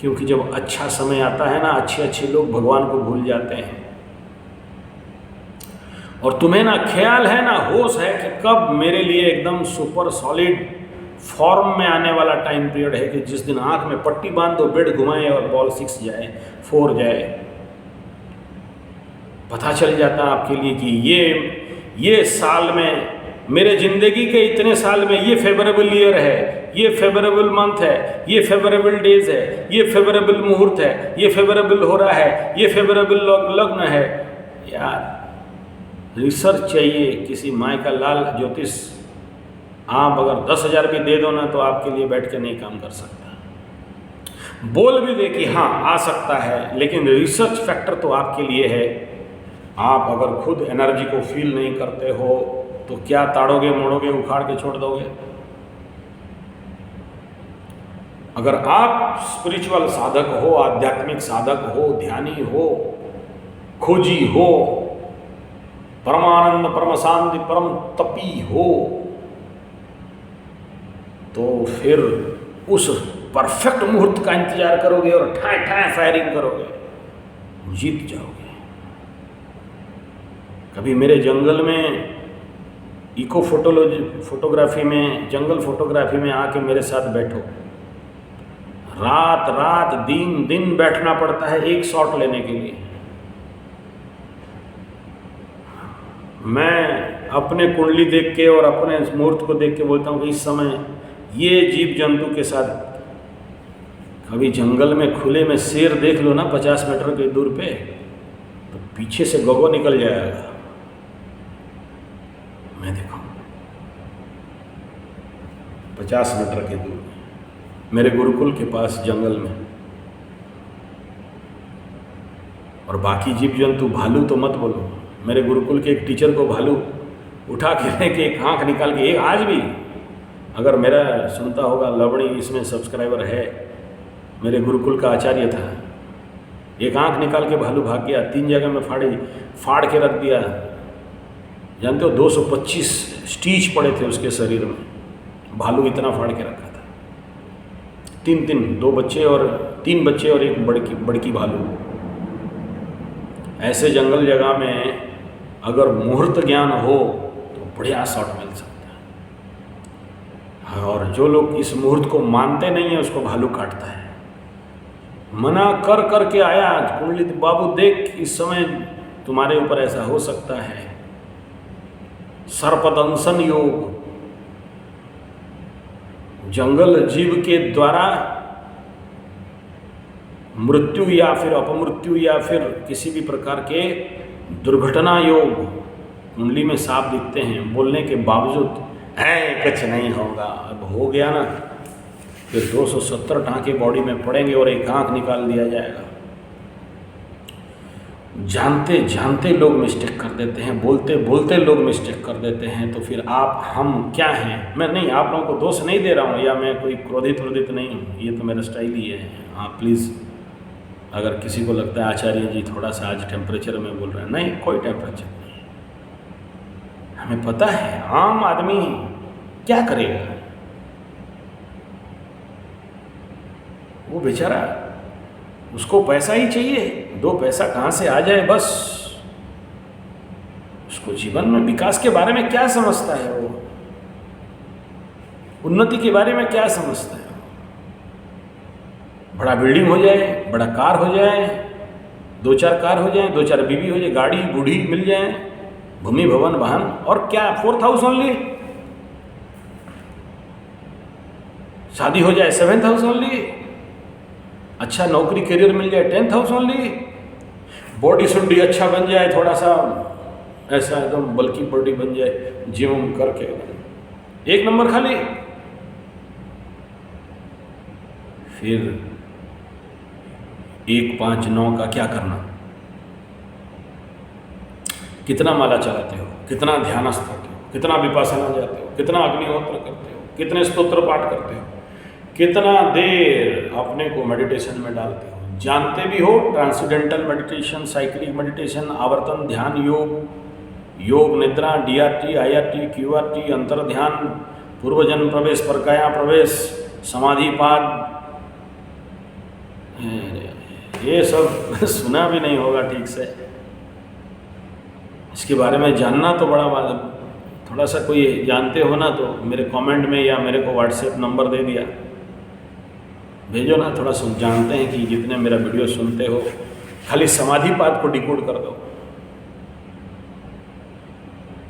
S1: क्योंकि जब अच्छा समय आता है ना, अच्छे लोग भगवान को भूल जाते हैं। और तुम्हें ना ख्याल है ना होश है कि कब मेरे लिए एकदम सुपर सॉलिड फॉर्म में आने वाला टाइम पीरियड है, कि जिस दिन आंख में पट्टी बांध दो, बेड घुमाए और बॉल 6 जाए 4 जाए, पता चल जाता है आपके लिए कि ये साल में, मेरे ज़िंदगी के इतने साल में ये फेवरेबल ईयर है, ये फेवरेबल मंथ है, ये फेवरेबल डेज है, ये फेवरेबल मुहूर्त है, ये फेवरेबल हो रहा है, ये फेवरेबल लग्न है। यार रिसर्च चाहिए, किसी माय का लाल ज्योतिष आप अगर 10,000 भी दे दो ना, तो आपके लिए बैठ के नहीं काम कर सकता। बोल भी दे कि हाँ आ सकता है, लेकिन रिसर्च फैक्टर तो आपके लिए है। आप अगर खुद एनर्जी को फील नहीं करते हो तो क्या ताड़ोगे मोड़ोगे, उखाड़ के छोड़ दोगे। अगर आप स्पिरिचुअल साधक हो, आध्यात्मिक साधक हो, ध्यानी हो, खोजी हो, परमानंद परम शांति परम तपी हो, तो फिर उस परफेक्ट मुहूर्त का इंतजार करोगे और ठाए ठाए फायरिंग करोगे, जीत जाओगे। कभी मेरे जंगल में इको फोटोग्राफी में, जंगल फोटोग्राफी में आके मेरे साथ बैठो, रात दिन बैठना पड़ता है एक शॉट लेने के लिए। मैं अपने कुंडली देख के और अपने मुहूर्त को देख के बोलता हूँ कि इस समय ये जीव जंतु के साथ, कभी जंगल में खुले में शेर देख लो ना 50 मीटर के दूर पे, तो पीछे से गोगो निकल जाएगा। मैं देखा 50 मीटर के दूर मेरे गुरुकुल के पास जंगल में, और बाकी जीव जंतु, भालू तो मत बोलो, मेरे गुरुकुल के एक टीचर को भालू उठा के एक आँख निकाल के, एक आज भी अगर मेरा सुनता होगा लवणी, इसमें सब्सक्राइबर है, मेरे गुरुकुल का आचार्य था, एक आँख निकाल के भालू भाग गया, 3 जगह में फाड़ के रख दिया। जानते हो 225 स्टीच पड़े थे उसके शरीर में, भालू इतना फाड़ के रखा था। 2 बच्चे और 3 बच्चे और एक बड़की भालू। ऐसे जंगल जगह में अगर मुहूर्त ज्ञान हो तो बढ़िया शॉट मिल सकता है। और जो लोग इस मुहूर्त को मानते नहीं है, उसको भालू काटता है। मना कर के आया कुंडली, बाबू देख इस समय तुम्हारे ऊपर ऐसा हो सकता है। सर्पदंशन योग, जंगल जीव के द्वारा मृत्यु या फिर अपमृत्यु या फिर किसी भी प्रकार के दुर्घटना योग कुंडली में साफ दिखते हैं, बोलने के बावजूद है कुछ नहीं होगा। अब हो गया ना, फिर 270 टाँके बॉडी में पड़ेंगे और एक आँख निकाल दिया जाएगा। जानते जानते लोग मिस्टेक कर देते हैं, बोलते बोलते लोग मिस्टेक कर देते हैं। तो फिर आप हम क्या हैं? मैं नहीं, आप लोगों को दोष नहीं दे रहा हूँ, या मैं कोई क्रोधित नहीं हूँ, ये तो मेरा स्टाइल ही है। हाँ प्लीज़, अगर किसी को लगता है आचार्य जी थोड़ा सा आज टेम्परेचर में बोल रहे हैं, नहीं, कोई टेम्परेचर नहीं। हमें पता है आम आदमी क्या करेगा, वो बेचारा, उसको पैसा ही चाहिए, 2 पैसा कहाँ से आ जाए बस। उसको जीवन में विकास के बारे में क्या समझता है, वो उन्नति के बारे में क्या समझता है। बड़ा बिल्डिंग हो जाए, बड़ा कार हो जाए, 2-4 कार हो जाए, 2-4 बीवी हो जाए, गाड़ी बूढ़ी मिल जाए, भूमि भवन वाहन, और क्या 4th हाउस ओनली, शादी हो जाए 7th हाउस ओनली, अच्छा नौकरी करियर मिल जाए 10th हाउस ओनली, बॉडी शुड्डी अच्छा बन जाए, थोड़ा सा ऐसा एकदम बल्कि बॉडी बन जाए, जिम करके 1 नंबर खाली। फिर 1, 5, 9 का क्या करना, कितना माला चलाते हो, कितना ध्यानस्थ होते हो, कितना विपासना जाते हो, कितना अग्निहोत्र करते हो, कितने स्तोत्र पाठ करते हो, कितना देर अपने को मेडिटेशन में डालते हो, जानते भी हो ट्रांसेंडेंटल मेडिटेशन, साइक्लिक मेडिटेशन, आवर्तन ध्यान योग, योग निद्रा, DRT, IRT, QRT, अंतर ध्यान, पूर्वजन्म प्रवेश, परकाया प्रवेश, समाधिपाद, ये सब सुना भी नहीं होगा ठीक से। इसके बारे में जानना तो बड़ा बात, थोड़ा सा कोई जानते हो ना तो मेरे कमेंट में या मेरे को WhatsApp नंबर दे दिया भेजो ना, थोड़ा जानते हैं कि जितने मेरा वीडियो सुनते हो, खाली समाधिपाद को डिकोड कर दो,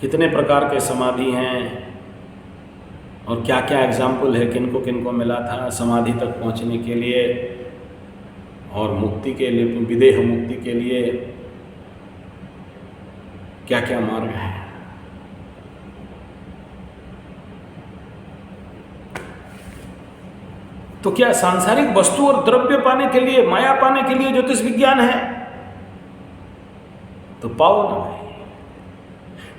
S1: कितने प्रकार के समाधि हैं और क्या क्या एग्जाम्पल है, किनको मिला था समाधि तक पहुंचने के लिए और मुक्ति के लिए, विदेह मुक्ति के लिए क्या क्या मार्ग है। तो क्या सांसारिक वस्तु और द्रव्य पाने के लिए, माया पाने के लिए ज्योतिष विज्ञान है? तो पाओ ना भाई।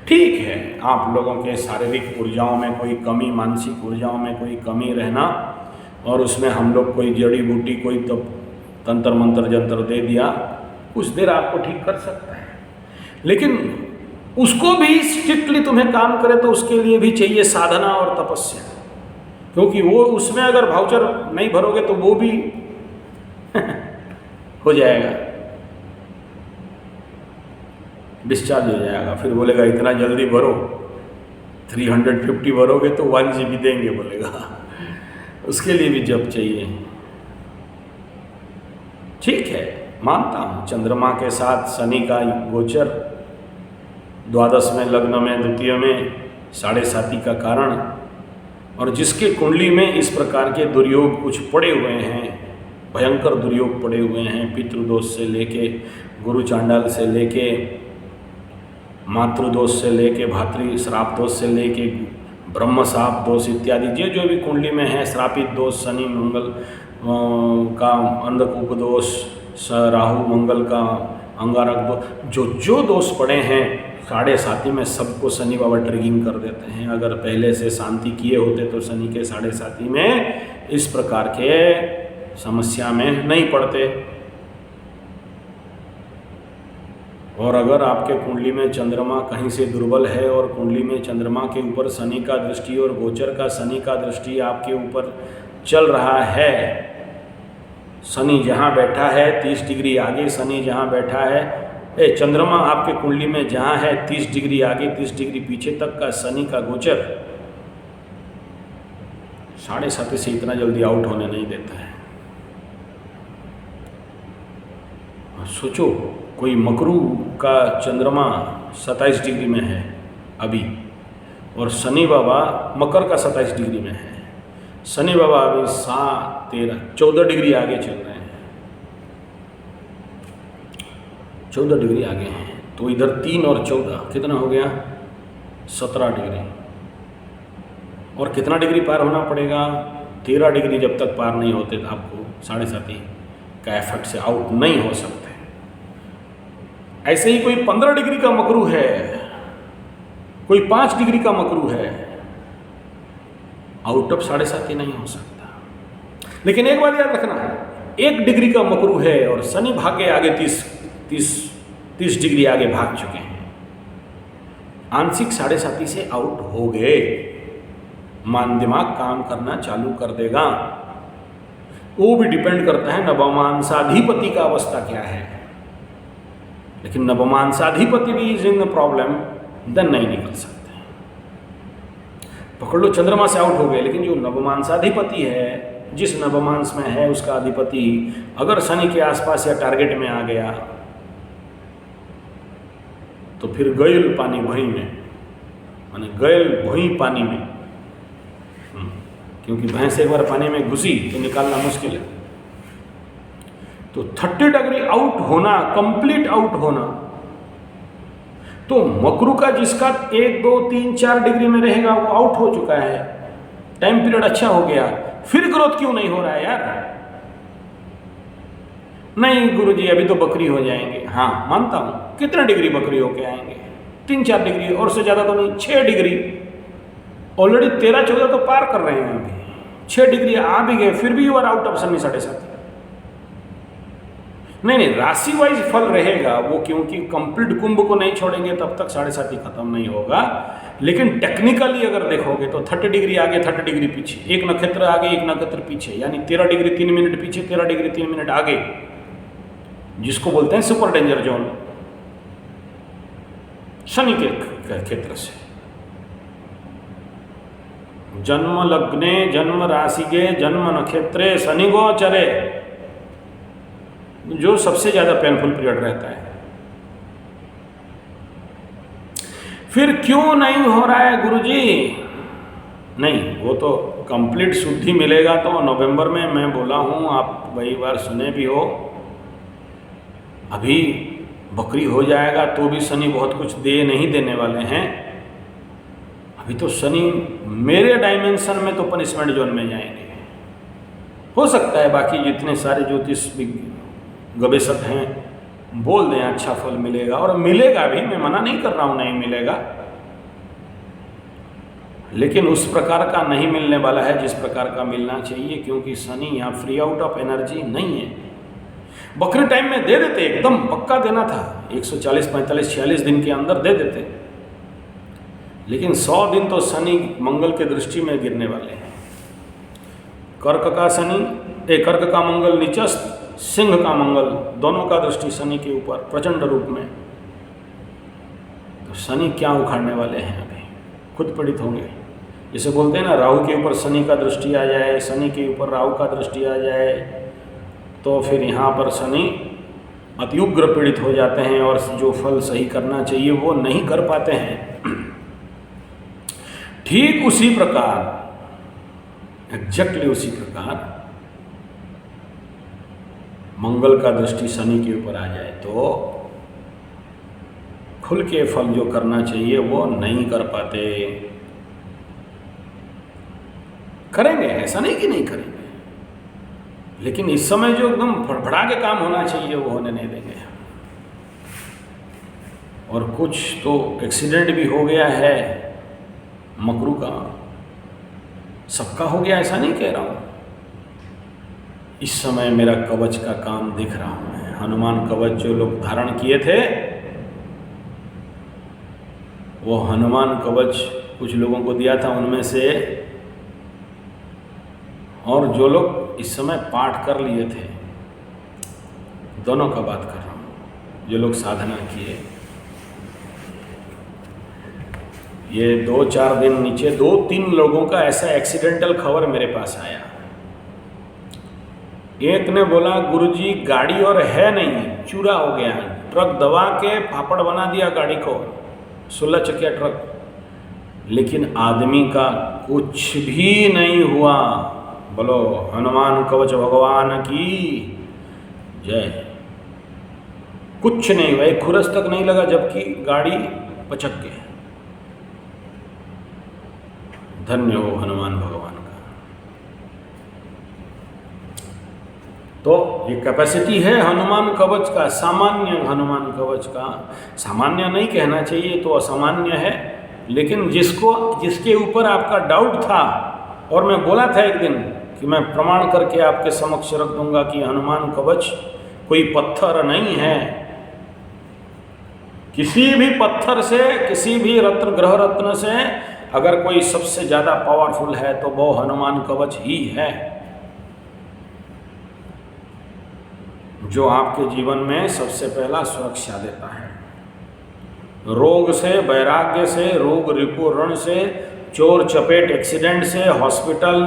S1: ठीक है, आप लोगों के शारीरिक ऊर्जाओं में कोई कमी, मानसिक ऊर्जाओं में कोई कमी रहना, और उसमें हम लोग कोई जड़ी बूटी, कोई तो तंत्र मंत्र जंत्र दे दिया, कुछ देर आपको ठीक कर सकता है, लेकिन उसको भी स्ट्रिक्टली तुम्हें काम करे तो उसके लिए भी चाहिए साधना और तपस्या, क्योंकि वो उसमें अगर वाउचर नहीं भरोगे तो वो भी हो जाएगा, डिस्चार्ज हो जाएगा। फिर बोलेगा इतना जल्दी भरो, 350 भरोगे तो 1 GB देंगे बोलेगा, उसके लिए भी जप चाहिए। ठीक है, मानता हूँ चंद्रमा के साथ शनि का गोचर, 12वें लग्न में, द्वितीय में 7.5 का कारण, और जिसके कुंडली में इस प्रकार के दुर्योग कुछ पड़े हुए हैं, भयंकर दुर्योग पड़े हुए हैं, पितृदोष से लेके, गुरु चांडाल से लेके, मातृदोष से लेके, भातृ श्राप दोष से लेके, ब्रह्म शाप दोष इत्यादि, जो भी कुंडली में है, श्रापित दोष, शनि मंगल का अंधकूप दोष, राहु मंगल का अंगारक दोष, जो दोष पड़े हैं 7.5 में, सबको शनि बाबा ट्रिगिंग कर देते हैं। अगर पहले से शांति किए होते तो शनि के 7.5 में इस प्रकार के समस्या में नहीं पड़ते। और अगर आपके कुंडली में चंद्रमा कहीं से दुर्बल है और कुंडली में चंद्रमा के ऊपर शनि का दृष्टि और गोचर का शनि का दृष्टि आपके ऊपर चल रहा है, शनि जहाँ बैठा है 30 डिग्री आगे, शनि जहाँ बैठा है, चंद्रमा आपके कुंडली में जहाँ है 30 डिग्री आगे 30 डिग्री पीछे तक का शनि का गोचर 7.5 से इतना जल्दी आउट होने नहीं देता है। सोचो, कोई मकरू का चंद्रमा 27 डिग्री में है अभी, और शनि बाबा मकर का 27 डिग्री में है। शनि बाबा अभी 14 डिग्री आगे चल रहे हैं, 14 डिग्री आगे हैं। तो इधर 3 और 14 कितना हो गया? 17 डिग्री। और कितना डिग्री पार होना पड़ेगा? 13 डिग्री जब तक पार नहीं होते तो आपको 7.5 का इफेक्ट से आउट नहीं हो सकते। ऐसे ही कोई 15 डिग्री का मकरू है, कोई 5 डिग्री का मकरू है, आउट ऑफ 7.5 नहीं हो सकता। लेकिन एक बात याद रखना है, 1 डिग्री का मकरू है और शनि भाग के आगे 30 डिग्री आगे भाग चुके हैं, आंशिक 7.5 से आउट हो गए, मान दिमाग काम करना चालू कर देगा। वो भी डिपेंड करता है नवमांसाधिपति का अवस्था क्या है। लेकिन नवमांसाधिपति भी is in the problem, then नहीं निकल सकते। पकड़ लो चंद्रमा से आउट हो गए, लेकिन जो नवमांसाधिपति है, जिस नवमांस में है उसका अधिपति अगर शनि के आसपास या टारगेट में आ गया तो फिर गयल पानी भई में, माने गयल भई पानी में, क्योंकि भैंस एक बार पानी में घुसी तो निकालना मुश्किल है। तो 30 डिग्री आउट होना, कंप्लीट आउट होना, तो मकरू का जिसका 1, 2, 3, 4 डिग्री में रहेगा वो आउट हो चुका है, टाइम पीरियड अच्छा हो गया, फिर ग्रोथ क्यों नहीं हो रहा है यार? नहीं गुरुजी अभी तो बकरी हो जाएंगे। हाँ मानता हूं, कितने डिग्री बकरी होके आएंगे? 3-4 डिग्री, और से ज़्यादा तो नहीं, 6 डिग्री। ऑलरेडी 13-14 तो पार कर रहे हैं अभी, 6 डिग्री आ भी गए, फिर भी you are out of Shani 7.5। नहीं, राशि वाइज फल रहेगा वो, क्योंकि कंप्लीट कुंभ को नहीं छोड़ेंगे तब तक 7.5 खत्म नहीं होगा। लेकिन टेक्निकली अगर देखोगे तो 30 डिग्री आगे, 30 डिग्री पीछे, एक नक्षत्र आगे, एक नक्षत्र पीछे, यानी 13 डिग्री 3 मिनट पीछे, 13 डिग्री 3 मिनट आगे, जिसको बोलते हैं सुपर डेंजर जोन, शनि के क्षेत्र से। जन्म लग्ने जन्म राशिगे जन्म नक्षत्रे शनि गोचरे, जो सबसे ज्यादा पेनफुल पीरियड रहता है। फिर क्यों नहीं हो रहा है गुरुजी? नहीं, वो तो कंप्लीट शुद्धि मिलेगा तो नवंबर में, मैं बोला हूं, आप कई बार सुने भी हो। अभी बकरी हो जाएगा तो भी शनि बहुत कुछ दे नहीं देने वाले हैं। अभी तो शनि मेरे डायमेंशन में तो पनिशमेंट जोन में जाएंगे। हो सकता है बाकी जितने सारे ज्योतिष गवेषक हैं बोल दें अच्छा फल मिलेगा, और मिलेगा भी, मैं मना नहीं कर रहा हूं नहीं मिलेगा, लेकिन उस प्रकार का नहीं मिलने वाला है जिस प्रकार का मिलना चाहिए, क्योंकि शनि यहाँ फ्री आउट ऑफ एनर्जी नहीं है। बकरी टाइम में दे देते, एकदम पक्का देना था, 140, 45, 46 दिन के अंदर दे देते, लेकिन 100 दिन तो शनि मंगल के दृष्टि में गिरने वाले हैं। कर्क का शनि, कर्क का मंगल नीचस्थ, सिंह का मंगल, दोनों का दृष्टि शनि के ऊपर प्रचंड रूप में। तो शनि क्या उखाड़ने वाले हैं, अभी खुद पीड़ित होंगे। जैसे बोलते हैं ना, राहु के ऊपर शनि का दृष्टि आ जाए, शनि के ऊपर राहु का दृष्टि आ जाए, तो फिर यहाँ पर शनि अत्युग्र पीड़ित हो जाते हैं और जो फल सही करना चाहिए वो नहीं कर पाते हैं। ठीक उसी प्रकार, एग्जैक्टली उसी प्रकार मंगल का दृष्टि शनि के ऊपर आ जाए तो खुल के फल जो करना चाहिए वो नहीं कर पाते। करेंगे, ऐसा नहीं कि नहीं करेंगे, लेकिन इस समय जो एकदम फड़फड़ा के काम होना चाहिए वो होने नहीं देंगे। और कुछ तो एक्सीडेंट भी हो गया है मकरू का, सबका हो गया ऐसा नहीं कह रहा हूँ। इस समय मेरा कवच का काम दिख रहा हूँ मैं। हनुमान कवच जो लोग धारण किए थे, वो हनुमान कवच कुछ लोगों को दिया था उनमें से, और जो लोग इस समय पाठ कर लिए थे, दोनों का बात कर रहा हूँ, जो लोग साधना किए। ये 2-4 दिन नीचे 2-3 लोगों का ऐसा एक्सीडेंटल खबर मेरे पास आया। एक ने बोला गुरुजी गाड़ी और है नहीं, चूरा हो गया है, ट्रक दबा के पापड़ बना दिया गाड़ी को, 16 चकिया ट्रक, लेकिन आदमी का कुछ भी नहीं हुआ। बोलो हनुमान कवच भगवान की जय। कुछ नहीं हुआ, एक खुरस तक नहीं लगा, जबकि गाड़ी पचक गई। धन्य हो हनुमान भगवान का। तो ये कैपेसिटी है हनुमान कवच का, सामान्य हनुमान कवच का। सामान्य नहीं कहना चाहिए, तो असामान्य है, लेकिन जिसके ऊपर आपका डाउट था, और मैं बोला था एक दिन कि मैं प्रमाण करके आपके समक्ष रख दूंगा कि हनुमान कवच कोई पत्थर नहीं है किसी भी पत्थर से, किसी भी रत्न, ग्रह रत्न से अगर कोई सबसे ज़्यादा पावरफुल है तो वो हनुमान कवच ही है, जो आपके जीवन में सबसे पहला सुरक्षा देता है। रोग से, वैराग्य से, रोग रिपु ऋण से, चोर चपेट एक्सीडेंट से, हॉस्पिटल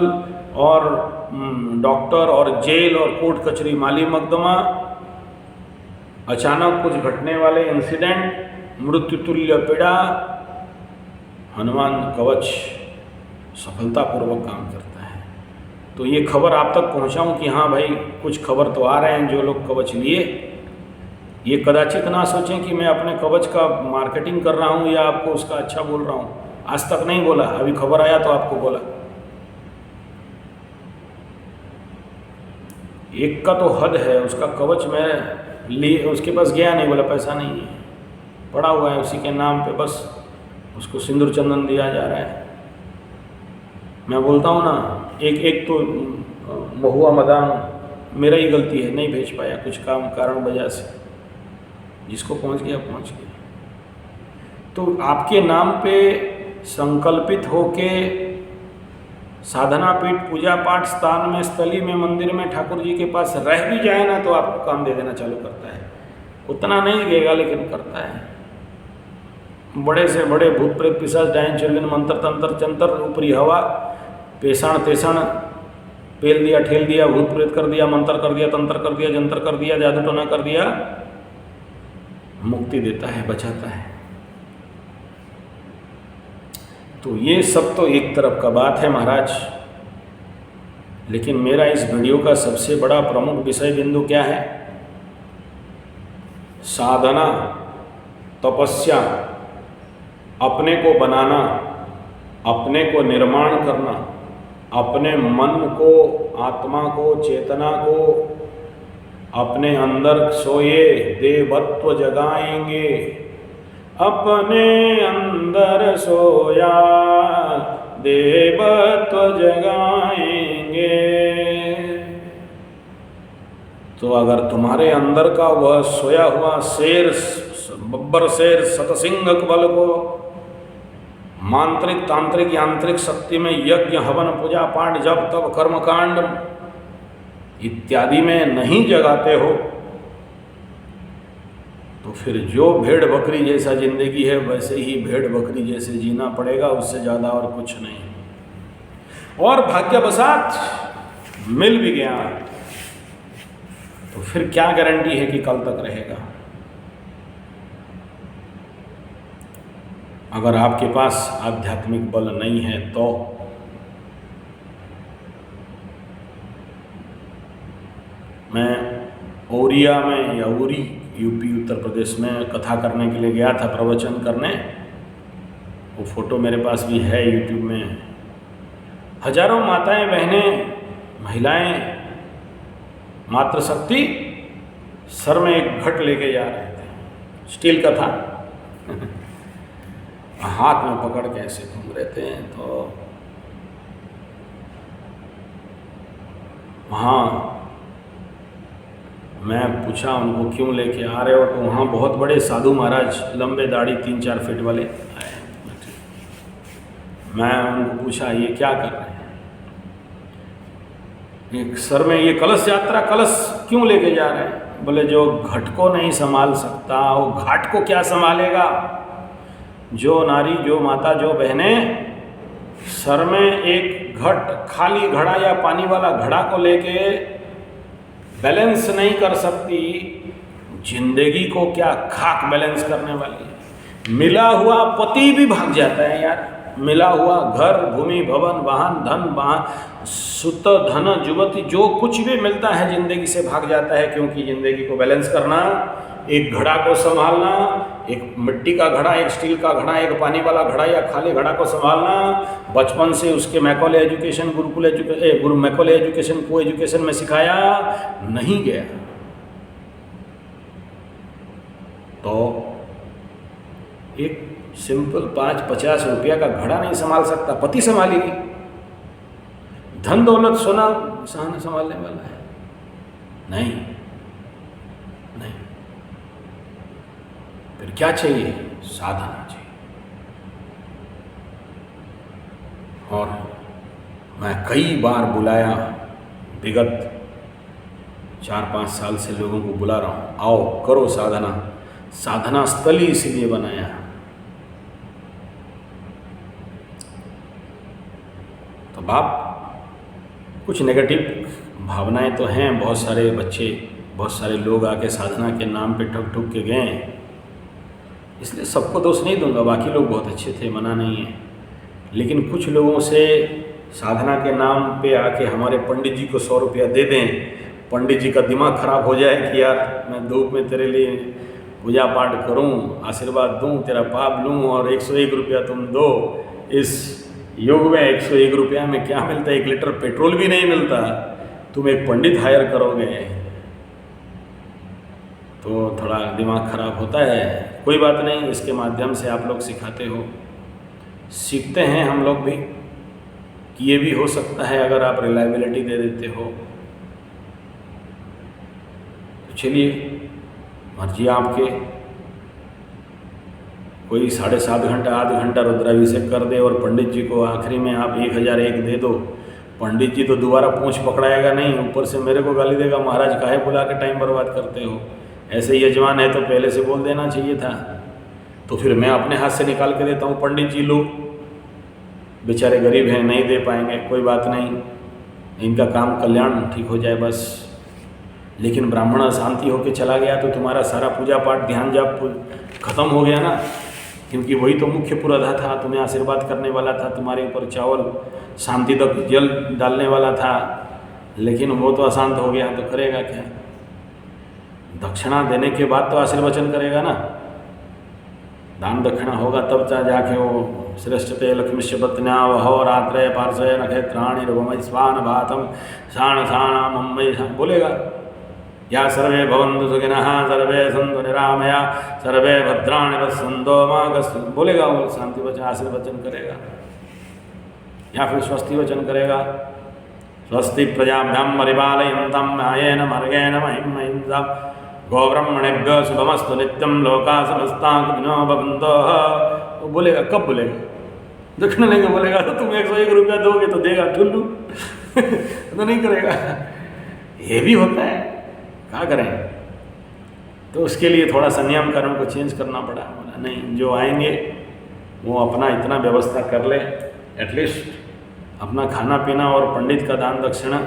S1: और डॉक्टर और जेल और कोर्ट कचहरी माली मुकदमा, अचानक कुछ घटने वाले इंसिडेंट, मृत्युतुल्य पीड़ा, हनुमान कवच सफलतापूर्वक काम करता है। तो ये खबर आप तक पहुंचाऊं कि हाँ भाई कुछ खबर तो आ रहे हैं, जो लोग कवच लिए, ये कदाचित ना सोचें कि मैं अपने कवच का मार्केटिंग कर रहा हूँ या आपको उसका अच्छा बोल रहा हूँ। आज तक नहीं बोला, अभी खबर आया तो आपको बोला। एक का तो हद है, उसका कवच मैं लिए, उसके पास गया नहीं, बोला पैसा नहीं है, पड़ा हुआ है उसी के नाम पे, बस उसको सिंदूर चंदन दिया जा रहा है। मैं बोलता हूँ ना, एक तो महुआ मदान मेरा ही गलती है, नहीं भेज पाया कुछ काम कारण वजह से, जिसको पहुँच गया पहुँच गया। तो आपके नाम पे संकल्पित होके साधना पीठ, पूजा पाठ स्थान में, स्थली में, मंदिर में, ठाकुर जी के पास रह भी जाए ना तो आपको काम दे देना चालू करता है। उतना नहीं देगा लेकिन करता है। बड़े से बड़े भूत प्रेत पिशाच डायन चुड़ैल मंत्र तंत्र चंत्र, ऊपरी हवा, पेषण तेषण, पेल दिया, ठेल दिया, भूत प्रेत कर दिया, मंत्र कर दिया, तंत्र कर दिया, जंत्र कर दिया, जादू टोना कर दिया, मुक्ति देता है, बचाता है। तो ये सब तो एक तरफ का बात है महाराज, लेकिन मेरा इस वीडियो का सबसे बड़ा प्रमुख विषय बिंदु क्या है? साधना, तपस्या, अपने को बनाना, अपने को निर्माण करना, अपने मन को, आत्मा को, चेतना को अपने अंदर सोए देवत्व जगाएंगे। अपने अंदर सोया देवत्व जगाएंगे। तो अगर तुम्हारे अंदर का वह सोया हुआ शेर, बब्बर शेर, शतसिंह बल को मांत्रिक, तांत्रिक, यांत्रिक शक्ति में यज्ञ, हवन, पूजा पाठ, जप तप, कर्मकांड इत्यादि में नहीं जगाते हो, तो फिर जो भेड़ बकरी जैसा जिंदगी है वैसे ही भेड़ बकरी जैसे जीना पड़ेगा, उससे ज़्यादा और कुछ नहीं। और भाग्यवशात मिल भी गया तो फिर क्या गारंटी है कि कल तक रहेगा? अगर आपके पास आध्यात्मिक बल नहीं है तो मैं ओरिया में या उरी यूपी उत्तर प्रदेश में कथा करने के लिए गया था, प्रवचन करने। वो फोटो मेरे पास भी है यूट्यूब में। हजारों माताएं, बहनें, महिलाएं, मातृशक्ति सर में एक घट लेके जा रहे थे, स्टील का था हाथ में पकड़ के ऐसे घूम रहे थे। तो वहाँ मैं पूछा उनको क्यों लेके आ रहे हो, तो वहाँ बहुत बड़े साधु महाराज, लंबे दाढ़ी 3-4 फीट वाले आए। मैं उनको पूछा ये क्या कर रहे हैं? एक सर में ये कलश यात्रा, कलश क्यों लेके जा रहे हैं? बोले जो घट को नहीं संभाल सकता वो घाट को क्या संभालेगा। जो नारी, जो माता, जो बहनें सर में एक घट, खाली घड़ा या पानी वाला घड़ा को लेके बैलेंस नहीं कर सकती, जिंदगी को क्या खाक बैलेंस करने वाली। मिला हुआ पति भी भाग जाता है यार, मिला हुआ घर, भूमि, भवन, वाहन, धन, सुत, धन, जुवती, जो कुछ भी मिलता है जिंदगी से भाग जाता है, क्योंकि जिंदगी को बैलेंस करना, एक घड़ा को संभालना, एक मिट्टी का घड़ा, एक स्टील का घड़ा, एक पानी वाला घड़ा या खाली घड़ा को संभालना, बचपन से उसके मैकॉले एजुकेशन, मैकॉले एजुकेशन, को एजुकेशन में सिखाया नहीं गया। तो एक सिंपल 5-50 रुपया का घड़ा नहीं संभाल सकता, पति संभालेगी। धन दौलत सोना संभालने वाला है? नहीं। फिर फिर क्या चाहिए? साधना चाहिए। और मैं कई बार बुलाया, विगत 4-5 साल से लोगों को बुला रहा हूँ, आओ करो साधना। साधना स्थल ही इसीलिए बनाया। तो बाप कुछ नेगेटिव भावनाएं तो हैं, बहुत सारे बच्चे, बहुत सारे लोग आके साधना के नाम पे ठग ठुक के गए, इसलिए सबको दोष नहीं दूंगा, बाकी लोग बहुत अच्छे थे, मना नहीं है। लेकिन कुछ लोगों से साधना के नाम पे आके हमारे पंडित जी को 100 रुपया दे दें, पंडित जी का दिमाग खराब हो जाए कि यार मैं धूप में तेरे लिए पूजा पाठ करूं, आशीर्वाद दूं, तेरा पाप लूं और 101 रुपया तुम दो। इस युग में 101 रुपया में क्या मिलता है? 1 लीटर पेट्रोल भी नहीं मिलता, तुम एक पंडित हायर करोगे, तो थोड़ा दिमाग खराब होता है। कोई बात नहीं, इसके माध्यम से आप लोग सिखाते हो, सीखते हैं हम लोग भी कि ये भी हो सकता है अगर आप रिलायबिलिटी दे देते हो। तो चलिए, मर्जी आपके, कोई 7.5 घंटा, आध घंटा रुद्राभिषेक कर दे और पंडित जी को आखिरी में आप 1001 दे दो, पंडित जी तो दोबारा पूंछ पकड़ाएगा नहीं, ऊपर से मेरे को गाली देगा, महाराज काहे बुला के टाइम बर्बाद करते हो, ऐसे यजमान है तो पहले से बोल देना चाहिए था। तो फिर मैं अपने हाथ से निकाल के देता हूँ, पंडित जी लो, बेचारे गरीब हैं, नहीं दे पाएंगे, कोई बात नहीं, इनका काम कल्याण ठीक हो जाए बस। लेकिन ब्राह्मण अशांति होकर चला गया तो तुम्हारा सारा पूजा पाठ, ध्यान जाप खत्म हो गया ना, क्योंकि वही तो मुख्य पुरोधा था, तुम्हें आशीर्वाद करने वाला था, तुम्हारे ऊपर चावल शांति तक जल डालने वाला था, लेकिन वो तो अशांत हो गया, तो करेगा क्या? दक्षिणा देने के बाद तो आशीर्वचन करेगा ना, दान दक्षिणा होगा तब जाके वो श्रेष्ठते लक्ष्मीश्य पत्न्या वहो रात्रय पार्श्वय नक्षत्राणि रघुमय स्वान भातम शाण शाणा मम्मय बोलेगा। या सर्वे भवन्तु सुखिनः सर्वे सन्तु निरामया सर्वे भद्राणि पश्यन्तु मा कश्चित् बोलेगा, वो शांति वचन आशीर्वचन करेगा। या फिर स्वस्ति वचन करेगा, स्वस्ति प्रजाभ्यां परिपालयन्तां न्यायेन मार्गेण महीं महिंसा गोब्रह्मणेभ्यो शुभमस्तु नित्यं लोकाः समस्ताः सुखिनो भवन्तु। वो बोलेगा, कब बोलेगा? दक्षिणा लेंगे बोलेगा तो तुम 101 रुपया दोगे तो देगा ठुल्लू तो नहीं करेगा। ये भी होता है, क्या करें? तो उसके लिए थोड़ा सा नियम कानून को चेंज करना पड़ा। बोला नहीं, जो आएंगे वो अपना इतना व्यवस्था कर ले, एटलीस्ट अपना खाना पीना और पंडित का दान दक्षिणा,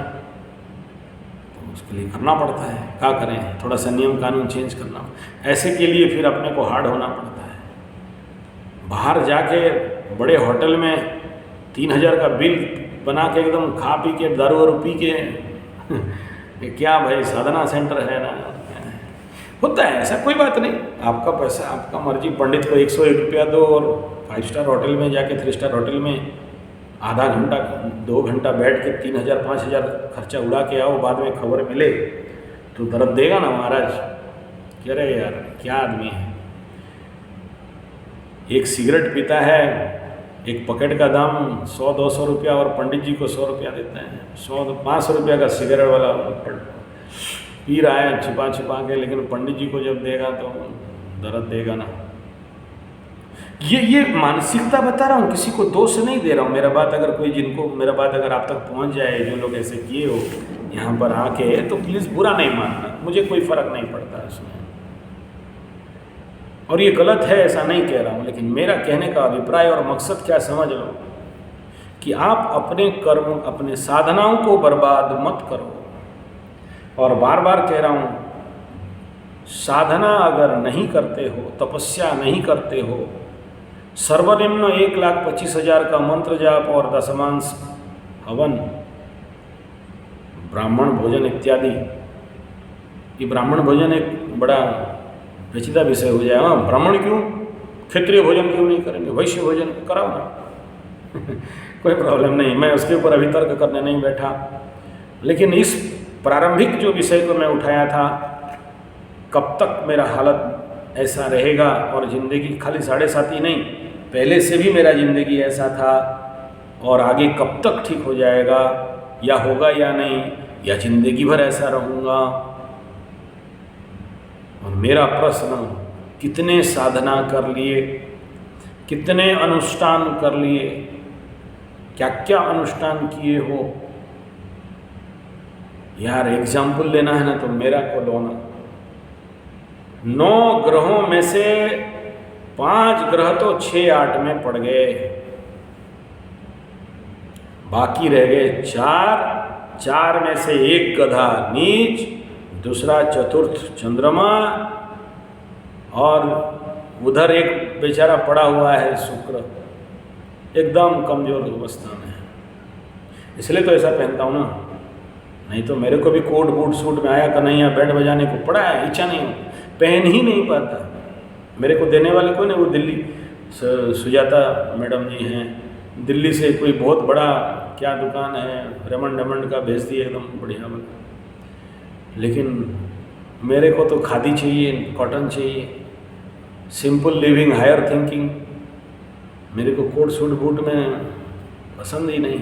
S1: तो उसके लिए करना पड़ता है। क्या करें, थोड़ा सा नियम कानून चेंज करना। ऐसे के लिए फिर अपने को हार्ड होना पड़ता है। बाहर जाके बड़े होटल में 3000 का बिल बना के एकदम खा पी के दारू वारू पी के क्या भाई, साधना सेंटर है ना, होता है ऐसा, कोई बात नहीं, आपका पैसा, आपका मर्जी। पंडित को 101 रुपया दो और 5 स्टार होटल में जाके, 3 स्टार होटल में आधा घंटा 2 घंटा बैठ के 3000-5000 खर्चा उड़ा के आओ, बाद में खबर मिले तो दर्द देगा ना महाराज। कह रहे यार क्या आदमी है, एक सिगरेट पीता है, एक पकेट का दाम 100-200 रुपया और पंडित जी को 100 रुपया देते हैं। 100-500 रुपया का सिगरेट वाला पी रहा है छिपा छिपा के, लेकिन पंडित जी को जब देगा तो दर्द देगा ना। ये मानसिकता बता रहा हूँ, किसी को दोष नहीं दे रहा हूँ। मेरा बात अगर कोई, जिनको मेरा बात अगर आप तक पहुँच जाए, जो लोग ऐसे किए हो यहाँ पर आके, तो प्लीज़ बुरा नहीं मानना, मुझे कोई फ़र्क नहीं पड़ता इसमें। और ये गलत है ऐसा नहीं कह रहा हूँ, लेकिन मेरा कहने का अभिप्राय और मकसद क्या समझ लो कि आप अपने कर्म, अपने साधनाओं को बर्बाद मत करो। और बार बार कह रहा हूँ, साधना अगर नहीं करते हो, तपस्या नहीं करते हो, सर्वनिम्न 1,25,000 का मंत्र जाप और दशमांश हवन, ब्राह्मण भोजन इत्यादि, ये ब्राह्मण भोजन एक बड़ा पेचीदा विषय हो जाए। हाँ, ब्राह्मण क्यों, क्षत्रिय भोजन क्यों नहीं करेंगे, वैश्य भोजन कराओ ना कोई प्रॉब्लम नहीं, मैं उसके ऊपर अभी तर्क करने नहीं बैठा। लेकिन इस प्रारंभिक जो विषय को मैं उठाया था, कब तक मेरा हालत ऐसा रहेगा और ज़िंदगी खाली 7.5 ही नहीं, पहले से भी मेरा ज़िंदगी ऐसा था, और आगे कब तक ठीक हो जाएगा, या होगा या नहीं, या ज़िंदगी भर ऐसा रहूँगा। और मेरा प्रश्न कितने साधना कर लिए, कितने अनुष्ठान कर लिए, क्या क्या अनुष्ठान किए हो। यार एग्जाम्पल लेना है ना तो मेरा को लो ना। 9 ग्रहों में से 5 ग्रह तो 6-8 में पड़ गए, बाकी रह गए 4 में से एक गधा नीच, दूसरा चतुर्थ चंद्रमा, और उधर एक बेचारा पड़ा हुआ है शुक्र, एकदम कमजोर अवस्था में। इसलिए तो ऐसा पहनता हूँ ना, नहीं तो मेरे को भी कोट बूट सूट में आया कन्हैया बैंड बजाने को पड़ा है, इच्छा नहीं होती, पहन ही नहीं पाता। मेरे को देने वाले कोई नहीं, वो दिल्ली सुजाता मैडम जी हैं, दिल्ली से कोई बहुत बड़ा क्या दुकान है रेमंड डेमंड का भेज दिए एकदम बढ़िया बना। लेकिन मेरे को तो खादी चाहिए, कॉटन चाहिए, सिंपल लिविंग हायर थिंकिंग। मेरे को कोट सूट बूट में पसंद ही नहीं।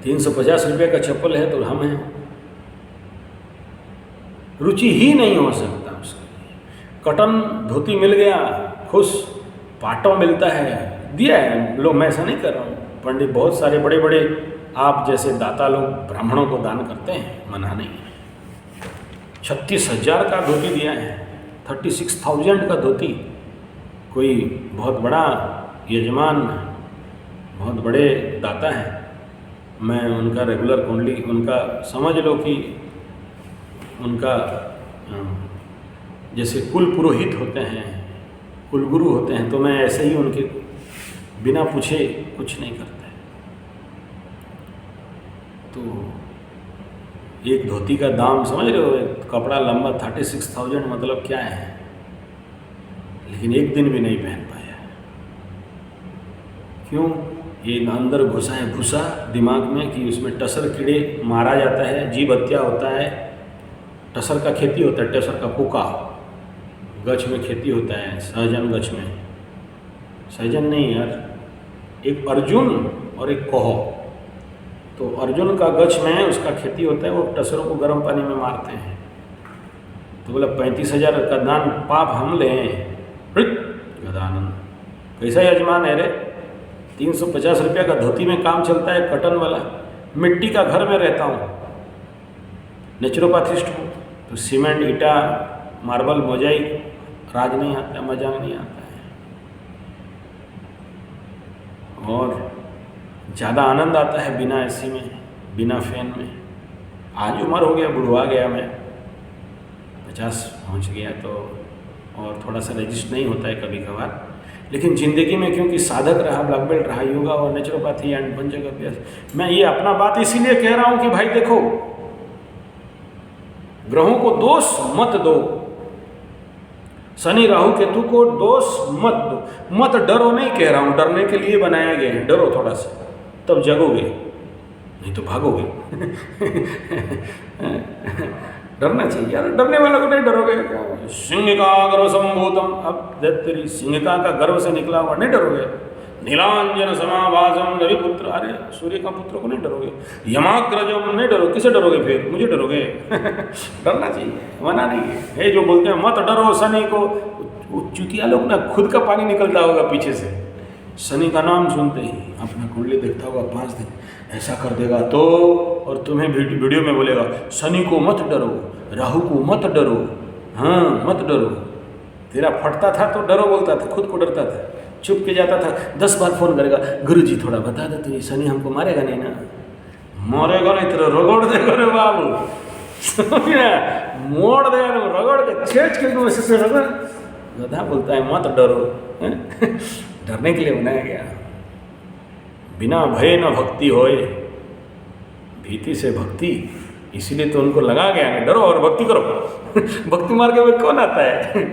S1: 350 रुपये का चप्पल है तो हम हैं, रुचि ही नहीं हो सकता उसके लिए। कॉटन धोती मिल गया खुश, पाटों मिलता है दिया है लोग, मैं ऐसा नहीं कर रहा हूँ। पंडित बहुत सारे बड़े बड़े आप जैसे दाता लोग ब्राह्मणों को दान करते हैं, मना नहीं है। 36,000 का धोती दिया है, 36,000 का धोती। कोई बहुत बड़ा यजमान, बहुत बड़े दाता हैं, मैं उनका रेगुलर कुंडली, उनका समझ लो कि उनका जैसे कुल पुरोहित होते हैं, कुल गुरु होते हैं, तो मैं ऐसे ही उनके बिना पूछे कुछ नहीं करता। तो एक धोती का दाम समझ रहे हो, एक कपड़ा लंबा 36,000 मतलब क्या है। लेकिन एक दिन भी नहीं पहन पाया। क्यों? ये अंदर घुसा है घुसा दिमाग में कि उसमें टसर कीड़े मारा जाता है, जीव हत्या होता है, टसर का खेती होता है, टसर का पुका गच में खेती होता है, सहजन गच में, सहजन नहीं यार, एक अर्जुन और एक कोहो। तो अर्जुन का गच में उसका खेती होता है, वो टसरों को गर्म पानी में मारते हैं। तो बोला 35,000 का दान पाप हम लें। गदानंद कैसा यजमान है रे, 350 रुपया का धोती में काम चलता है, कटन वाला। मिट्टी का घर में रहता हूँ, नेचुरोपैथिस्ट हूँ, तो सीमेंट ईटा मार्बल मोजाइक राज नहीं आता, मजा नहीं आता है। और ज़्यादा आनंद आता है बिना एसी में, बिना फैन में। आज उम्र हो गया, बुढ़वा गया मैं, 50 पहुँच गया, तो और थोड़ा सा रजिस्ट नहीं होता है कभी कभार। लेकिन ज़िंदगी में क्योंकि साधक रहा, ब्लैक बेल्ट रहा, योगा और नेचुरोपैथी एंड पंचक अभ्यास, मैं ये अपना बात इसीलिए कह रहा हूँ कि भाई देखो, ग्रहों को दोष मत दो, शनि राहु केतु को दोष मत दो। मत डरो नहीं कह रहा हूँ, डरने के लिए बनाया गया है। डरो थोड़ा सा, तब जगोगे, नहीं तो भागोगे। डरना चाहिए यार, डरने वालों को नहीं डरोगे। सिंह का गर्भ संभूतम, अब तेरी सिंह का गर्भ से निकला हुआ, नहीं डरोगे। नीलांजन समाभासम रविपुत्र, अरे सूर्य का पुत्र को नहीं डरोगे। यमाग्रजम नहीं डरो, किसे डरोगे फिर? मुझे डरोगे? डरना चाहिए, मना नहीं है। जो बोलते हैं मत डरो शनि को, चुतिया लोग ना, खुद का पानी निकलता होगा पीछे से। शनि का नाम सुनते ही अपना कुंडली देखता होगा, 5 दिन ऐसा कर देगा तो, और तुम्हें वीडियो में बोलेगा शनि को मत डरो, राहु को मत डरो, हाँ मत डरो। तेरा फटता था तो डरो बोलता था, खुद को डरता था, चुप के जाता था। 10 बार फोन करेगा, गुरुजी थोड़ा बता दो, तो ये शनि हमको मारेगा नहीं ना? मारेगा नहीं तो रगड़ देगा रे बाबू, मोड़ देगा, रगड़ के छेड़ के से रगड़। गधा बोलता है मत डरो, डरने के लिए बनाया गया। बिना भय न भक्ति होए, भीति से भक्ति, इसीलिए तो उनको लगा गया कि डरो और भक्ति करो। भक्ति मार्ग में कौन आता है?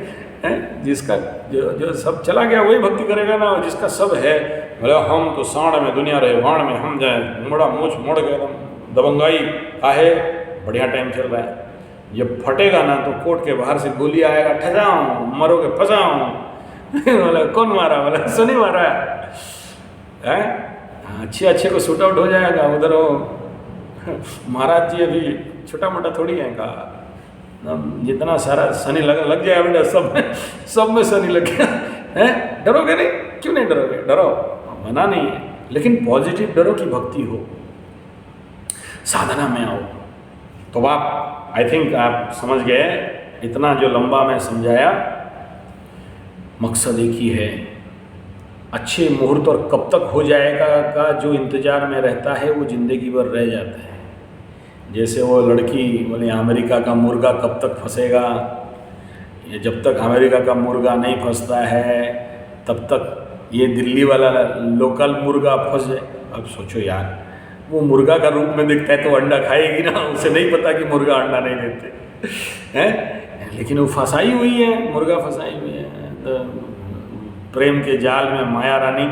S1: जिसका जो सब चला गया वही भक्ति करेगा ना, जिसका सब है। बोले हम तो साढ़ में दुनिया रहे, भाड़ में हम जाए, मोड़ा मूछ मोड़ गए, दबंगाई आहे, बढ़िया टाइम चल रहा है। जब फटेगा ना तो कोर्ट के बाहर से गोली आएगा, ठसाऊँ, मरोगे फंसाऊँ। बोला कौन मारा? बोला शनि मारा है। अच्छे को शूट आउट हो जाएगा। उधर वो महाराज जी अभी छोटा मोटा थोड़ी है का, जितना सारा शनि लग जाए बेटा, सब में शनि लग गया है। डरोगे नहीं? क्यों नहीं डरोगे? डरो, मना नहीं है, लेकिन पॉजिटिव डरो कि भक्ति हो, साधना में आओ। तो आप आई थिंक आप समझ गए। इतना जो लंबा मैं समझाया, मकसद एक ही है, अच्छे मुहूर्त और कब तक हो जाएगा का जो इंतज़ार में रहता है वो ज़िंदगी भर रह जाता है। जैसे वो लड़की बोले अमेरिका का मुर्गा कब तक फंसेगा, ये जब तक अमेरिका का मुर्गा नहीं फंसता है तब तक ये दिल्ली वाला लोकल मुर्गा फंस जाए। अब सोचो यार, वो मुर्गा का रूप में दिखता है तो अंडा खाएगी ना, उसे नहीं पता कि मुर्गा अंडा नहीं देते हैं, लेकिन वो फंसाई हुई है, मुर्गा फंसाई हुई है। तो प्रेम के जाल में माया रानी।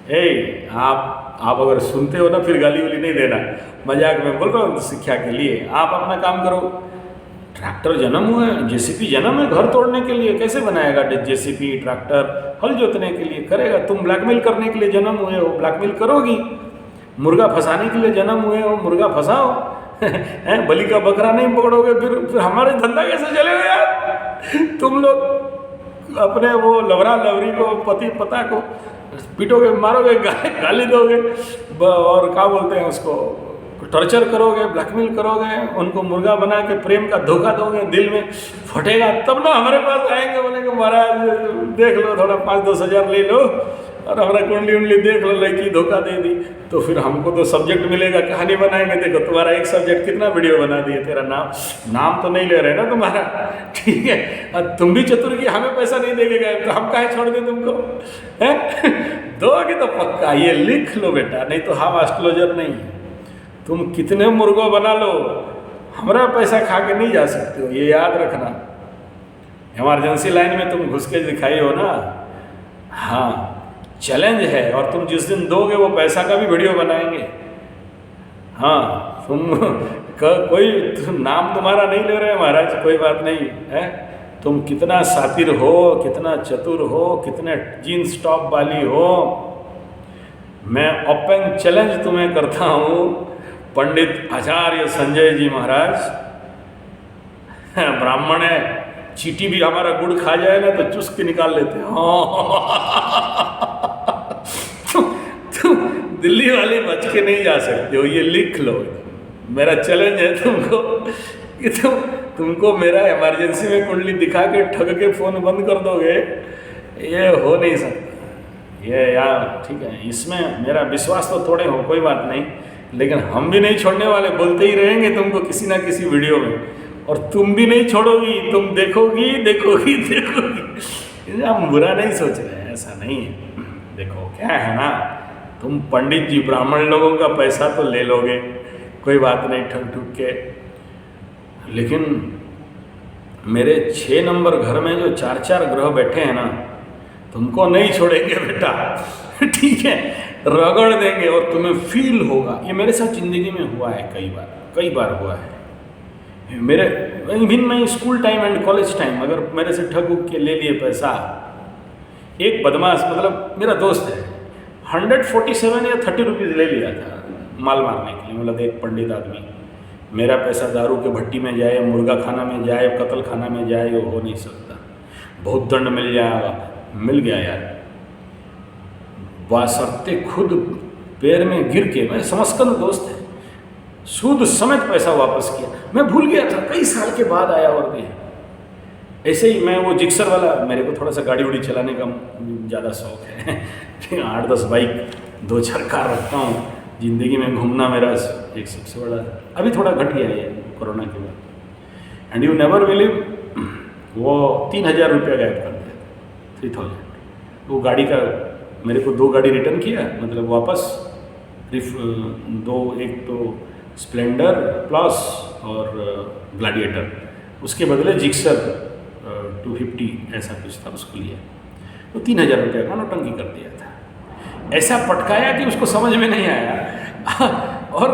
S1: आप अगर सुनते हो ना, फिर गाली वाली नहीं देना, मजाक में बोल रहा हूँ शिक्षा के लिए। आप अपना काम करो। ट्रैक्टर जन्म हुआ है, जेसीबी जन्म है घर तोड़ने के लिए, कैसे बनाएगा जेसीबी ट्रैक्टर? हल जोतने के लिए करेगा। तुम ब्लैकमेल करने के लिए जन्म हुए हो, ब्लैकमेल करोगी। मुर्गा फंसाने के लिए जन्म हुए हो, मुर्गा फंसाओ हैं। बलि का बकरा नहीं पकड़ोगे, फिर हमारे धंधा कैसे चलेगा यार? तुम लोग अपने वो लवरा लवरी को, पति पता को पीटोगे, मारोगे, गाली दोगे, और क्या बोलते हैं उसको, टॉर्चर करोगे, ब्लैकमेल करोगे, उनको मुर्गा बना के प्रेम का धोखा दोगे, दिल में फटेगा, तब ना हमारे पास आएंगे, बोलेंगे महाराज देख लो, थोड़ा 5-10 हज़ार ले लो और हमारा कुंडली उंडली देख लो, लड़की धोखा दे दी। तो फिर हमको तो सब्जेक्ट मिलेगा, कहानी बनाएंगे। देखो तुम्हारा एक सब्जेक्ट कितना वीडियो बना दिए, तेरा नाम तो नहीं ले रहे ना तुम्हारा, ठीक है। और तुम भी चतुर की, हमें पैसा नहीं देंगे तो हम काहे छोड़ दें तुमको, हैं? दोगे तो पक्का, ये लिख लो बेटा, नहीं तो हम एस्ट्रोलॉजर नहीं है। तुम कितने मुर्गों बना लो, हमारा पैसा खा के नहीं जा सकते हो, ये याद रखना। इमरजेंसी लाइन में तुम घुस के दिखाई हो ना, हाँ चैलेंज है, और तुम जिस दिन दोगे वो पैसा का भी वीडियो बनाएंगे। हाँ कोई नाम तुम्हारा नहीं ले रहे महाराज, कोई बात नहीं है। तुम कितना सातिर हो, कितना चतुर हो, कितने जीन्स टॉप वाली हो, मैं ओपन चैलेंज तुम्हें करता हूँ। पंडित आचार्य संजय जी महाराज ब्राह्मण है, चीटी भी हमारा गुड़ खा जाए ना तो चुस के निकाल लेते हैं। तुम दिल्ली वाले बच के नहीं जा सकते हो, ये लिख लो। मेरा चैलेंज है तुमको कि तुमको मेरा इमरजेंसी में कुंडली दिखा के ठग के फ़ोन बंद कर दोगे, ये हो नहीं सकता ये यार, ठीक है। इसमें मेरा विश्वास तो थोड़े हो, कोई बात नहीं, लेकिन हम भी नहीं छोड़ने वाले, बोलते ही रहेंगे तुमको किसी ना किसी वीडियो में, और तुम भी नहीं छोड़ोगी, तुम देखोगी। हम बुरा नहीं सोच रहे हैं, ऐसा नहीं है। देखो क्या है ना, तुम पंडित जी ब्राह्मण लोगों का पैसा तो ले लोगे, कोई बात नहीं, ठग के, लेकिन मेरे 6 नंबर घर में जो 4-4 ग्रह बैठे हैं ना, तुमको नहीं छोड़ेंगे बेटा, ठीक है, रगड़ देंगे और तुम्हें फील होगा। ये मेरे साथ ज़िंदगी में हुआ है, कई बार हुआ है। मेरे इवन मैं school time and college time, अगर मेरे से ठग के ले लिए पैसा, एक बदमाश, मतलब मेरा दोस्त है, 147 या 30 रुपीज़ ले लिया था माल मारने के लिए। मतलब एक पंडित आदमी, मेरा पैसा दारू के भट्टी में जाए, मुर्गा खाना में जाए, कत्ल खाना में जाए, वो हो नहीं सकता। बहुत दंड मिल जाएगा, मिल गया यार, बासरते खुद पैर में गिर के, मेरे समस्कंद दोस्त है, सूद समेत पैसा वापस किया। मैं भूल गया था, कई साल के बाद आया और दिया। ऐसे ही मैं वो जिक्सर वाला, मेरे को थोड़ा सा गाड़ी उड़ी चलाने का ज़्यादा शौक है 8-10 बाइक 2-4 कार रखता हूँ। ज़िंदगी में घूमना मेरा एक सबसे बड़ा, अभी थोड़ा घट गया है कोरोना के बाद। एंड यू नेवर बिलीव, वो 3,000 रुपया गायब कर दिया, 3,000। वो गाड़ी का मेरे को 2 गाड़ी रिटर्न किया, मतलब वापस एक तो स्प्लेंडर प्लस और ग्लैडिएटर, उसके बदले जिक्सर 250 ऐसा कुछ था, उसको लिया। तो 3,000 रुपये का नौटंकी कर दिया था। ऐसा पटकाया कि उसको समझ में नहीं आया और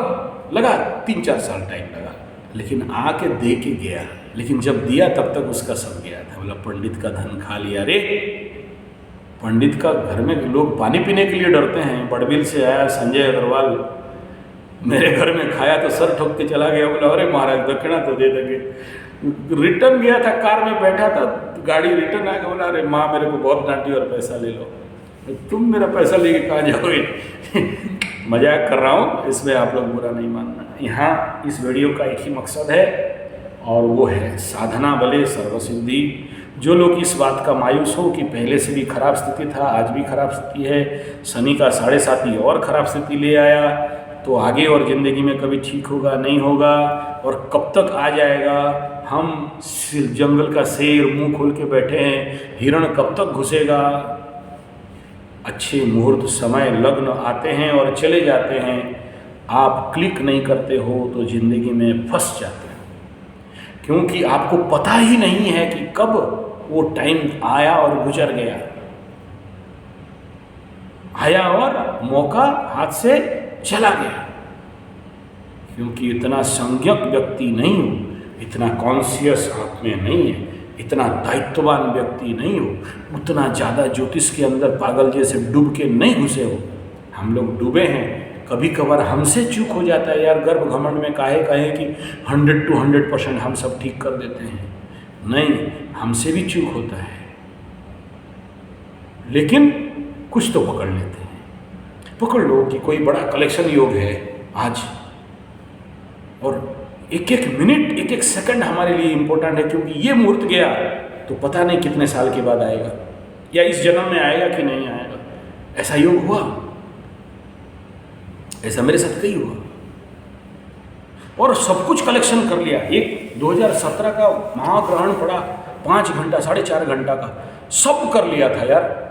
S1: लगा 3-4 साल टाइम लगा, लेकिन आके दे के गया। लेकिन जब दिया तब तक उसका सब गया था। बोला पंडित का धन खा लिया रे। पंडित का घर में लोग पानी पीने के लिए डरते हैं। बड़बिल से आया संजय अग्रवाल, मेरे घर में खाया तो सर ठोक के चला गया। बोला अरे महाराज दक्षिणा तो दे देंगे। रिटर्न गया था, कार में बैठा था, गाड़ी रिटर्न आ गया, बोला अरे माँ मेरे को बहुत डांटी और पैसा ले लो। तुम मेरा पैसा लेके कहाँ जाओगे? मजाक कर रहा हूँ, इसमें आप लोग बुरा नहीं मानना। यहाँ इस वीडियो का एक ही मकसद है और वो है साधना बले सर्वसिद्धि। जो लोग इस बात का मायूस हो कि पहले से भी खराब स्थिति था, आज भी खराब स्थिति है, शनि का 7.5 और खराब स्थिति ले आया, तो आगे और ज़िंदगी में कभी ठीक होगा नहीं होगा और कब तक आ जाएगा। हम जंगल का शेर मुंह खोल के बैठे हैं, हिरण कब तक घुसेगा। अच्छे मुहूर्त समय लग्न आते हैं और चले जाते हैं, आप क्लिक नहीं करते हो तो ज़िंदगी में फंस जाते हैं, क्योंकि आपको पता ही नहीं है कि कब वो टाइम आया और गुजर गया, आया और मौका हाथ से चला गया। क्योंकि इतना संज्ञक व्यक्ति नहीं हो, इतना कॉन्शियस आप में नहीं है, इतना दायित्ववान व्यक्ति नहीं हो, उतना ज़्यादा ज्योतिष के अंदर पागल जैसे डूब के नहीं घुसे हो। हम लोग डूबे हैं, कभी कभार हमसे चूक हो जाता है यार, गर्भ घमंड में काहे कि 100 to 100% हम सब ठीक कर देते हैं। नहीं, हमसे भी चूक होता है, लेकिन कुछ तो पकड़ लेते हैं। पकड़ लो कि कोई बड़ा कलेक्शन योग है आज, और एक एक मिनट एक एक सेकंड हमारे लिए इम्पोर्टेंट है, क्योंकि ये मुहूर्त गया तो पता नहीं कितने साल के बाद आएगा, या इस जन्म में आएगा कि नहीं आएगा। ऐसा योग हुआ, ऐसा मेरे साथ कई हुआ, और सब कुछ कलेक्शन कर लिया। एक 2017 का महाग्रहण पड़ा, 5 घंटा 4.5 घंटा का, सब कर लिया था यार।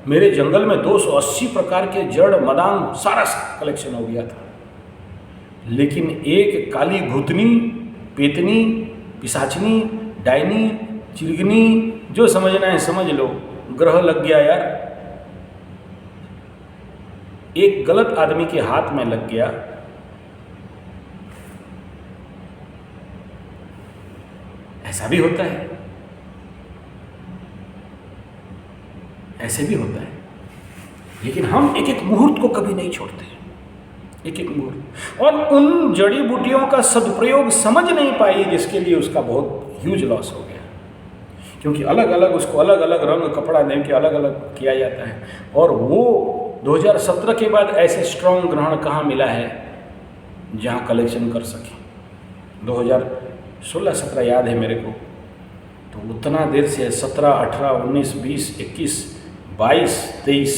S1: मेरे जंगल में 280 प्रकार के जड़ मदान सारा कलेक्शन हो गया था, लेकिन एक काली भूतनी, पेतनी, पिशाचनी, डायनी, चिरगनी, जो समझना है समझ लो, ग्रह लग गया यार। एक गलत आदमी के हाथ में लग गया, ऐसा भी होता है, ऐसे भी होता है। लेकिन हम एक एक मुहूर्त को कभी नहीं छोड़ते, एक एक मुहूर्त। और उन जड़ी बूटियों का सदुपयोग समझ नहीं पाई, जिसके लिए उसका बहुत ह्यूज लॉस हो गया, क्योंकि अलग अलग उसको अलग अलग रंग कपड़ा दे के अलग अलग किया जाता है। और वो 2017 के बाद ऐसे स्ट्रॉन्ग ग्रहण कहाँ मिला है जहाँ कलेक्शन कर सके। 2016-17 याद है मेरे को, तो उतना देर से 17, 18, 19, 20, 21, 22, 23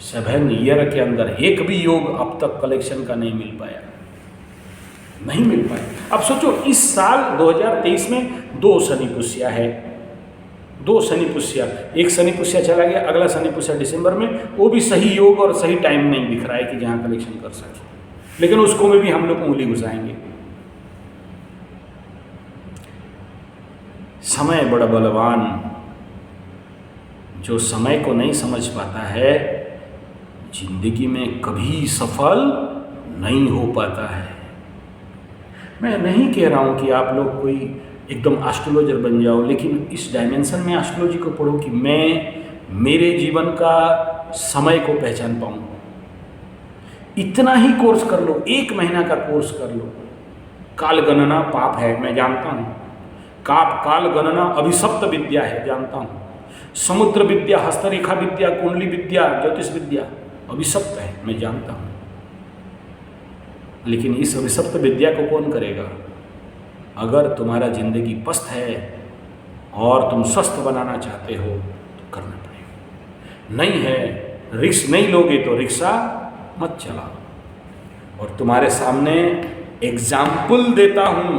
S1: 7 ईयर के अंदर एक भी योग अब तक कलेक्शन का नहीं मिल पाया, नहीं मिल पाया। अब सोचो, इस साल 2023 में 2 शनि पुष्या है, 2 शनि पुष्या, एक शनि पुष्या चला गया, अगला शनि पुष्या दिसंबर में, वो भी सही योग और सही टाइम नहीं दिख रहा है कि जहाँ कलेक्शन कर सके, लेकिन उसको में भी हम लोग उंगली घुसाएंगे। समय बड़ा बलवान, जो समय को नहीं समझ पाता है जिंदगी में कभी सफल नहीं हो पाता है। मैं नहीं कह रहा हूँ कि आप लोग कोई एकदम एस्ट्रोलॉजर बन जाओ, लेकिन इस डायमेंशन में एस्ट्रोलॉजी को पढ़ो कि मैं मेरे जीवन का समय को पहचान पाऊँ। इतना ही कोर्स कर लो, 1 महीना का कोर्स कर लो। काल गणना पाप है, मैं जानता हूँ। काल गणना अभिशप्त विद्या है, जानता हूँ। समुद्र विद्या, हस्तरेखा विद्या, कुंडली विद्या, ज्योतिष विद्या अभिशप्त है, मैं जानता हूँ। लेकिन इस अभिशप्त विद्या को कौन करेगा? अगर तुम्हारा जिंदगी पस्त है और तुम स्वस्थ बनाना चाहते हो तो करना पड़ेगा। नहीं है, रिक्स नहीं लोगे तो रिक्शा मत चलाओ। और तुम्हारे सामने एग्जाम्पल देता हूँ,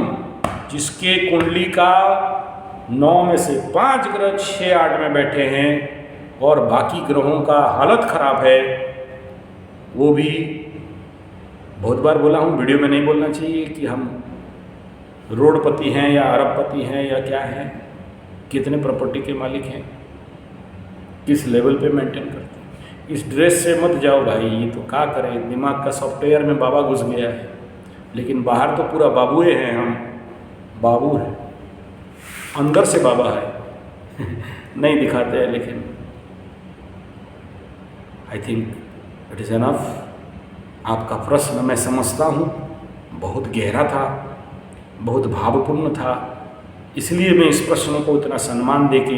S1: जिसके कुंडली का 9 में से 5 ग्रह 6-8 में बैठे हैं और बाकी ग्रहों का हालत खराब है, वो भी बहुत बार बोला हूँ, वीडियो में नहीं बोलना चाहिए कि हम रोडपति हैं या अरबपति हैं या क्या हैं, कितने प्रॉपर्टी के मालिक हैं, किस लेवल पे मेंटेन करते हैं। इस ड्रेस से मत जाओ भाई, ये तो क्या करें, दिमाग का सॉफ्टवेयर में बाबा घुस गया है, लेकिन बाहर तो पूरा बाबुए हैं, हम बाबू हैं, अंदर से बाबा है नहीं दिखाते हैं। लेकिन I think it is enough. आपका प्रश्न मैं समझता हूँ बहुत गहरा था, बहुत भावपूर्ण था, इसलिए मैं इस प्रश्न को इतना सम्मान देके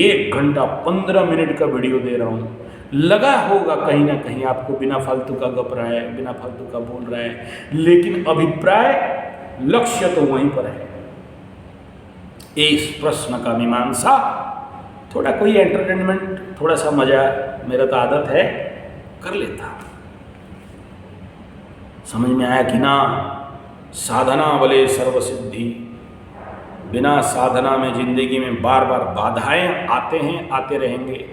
S1: 1 घंटा 15 मिनट का वीडियो दे रहा हूँ। लगा होगा कहीं ना कहीं आपको बिना फालतू का गप रहा है, बिना फालतू का बोल रहा है, लेकिन अभिप्राय लक्ष्य तो वहीं पर है। इस प्रश्न का मीमांसा, थोड़ा कोई एंटरटेनमेंट, थोड़ा सा मजा, मेरा तो आदत है, कर लेता। समझ में आया कि ना? साधना बले सर्वसिद्धि। बिना साधना में जिंदगी में बार बार बाधाएं आते हैं, आते रहेंगे।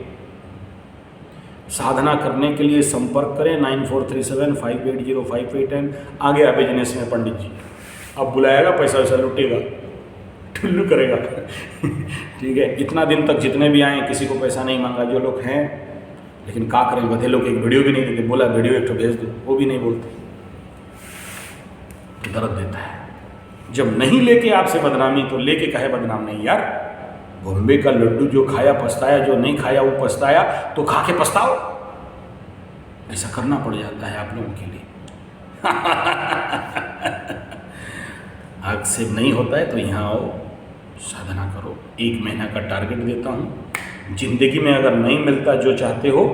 S1: साधना करने के लिए संपर्क करें 9437580510। आ गया बिजनेस में पंडित जी, अब बुलाएगा, पैसा वैसा लुटेगा, ठुल्लू करेगा। ठीक है, इतना दिन तक जितने भी आए किसी को पैसा नहीं मांगा, जो लोग हैं, लेकिन क्या करें, बधे लोग एक वीडियो भी नहीं देते। बोला वीडियो एक तो भेज दो, वो भी नहीं बोलते, तो दर्द देता है। जब नहीं लेके आपसे बदनामी, तो लेके कहे बदनाम नहीं यार। बॉम्बे का लड्डू जो खाया पछताया, जो नहीं खाया वो पछताया, तो खा के पछताओ। ऐसा करना पड़ जाता है आप लोगों के लिए। आग से नहीं होता है तो यहाँ आओ, साधना करो। 1 महीना का टारगेट देता हूँ। जिंदगी में अगर नहीं मिलता जो चाहते हो,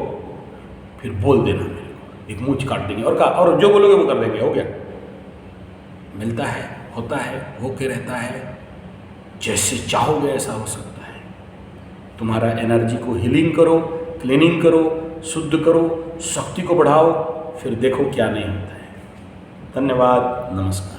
S1: फिर बोल देना मेरे को, एक मूंछ काट देंगे। और जो बोलोगे वो कर देंगे। हो गया? मिलता है, होता है, होके रहता है। जैसे चाहोगे ऐसा हो सकता है। तुम्हारा एनर्जी को हीलिंग करो, क्लीनिंग करो, शुद्ध करो, शक्ति को बढ़ाओ, फिर देखो क्या नहीं होता है। धन्यवाद, नमस्कार।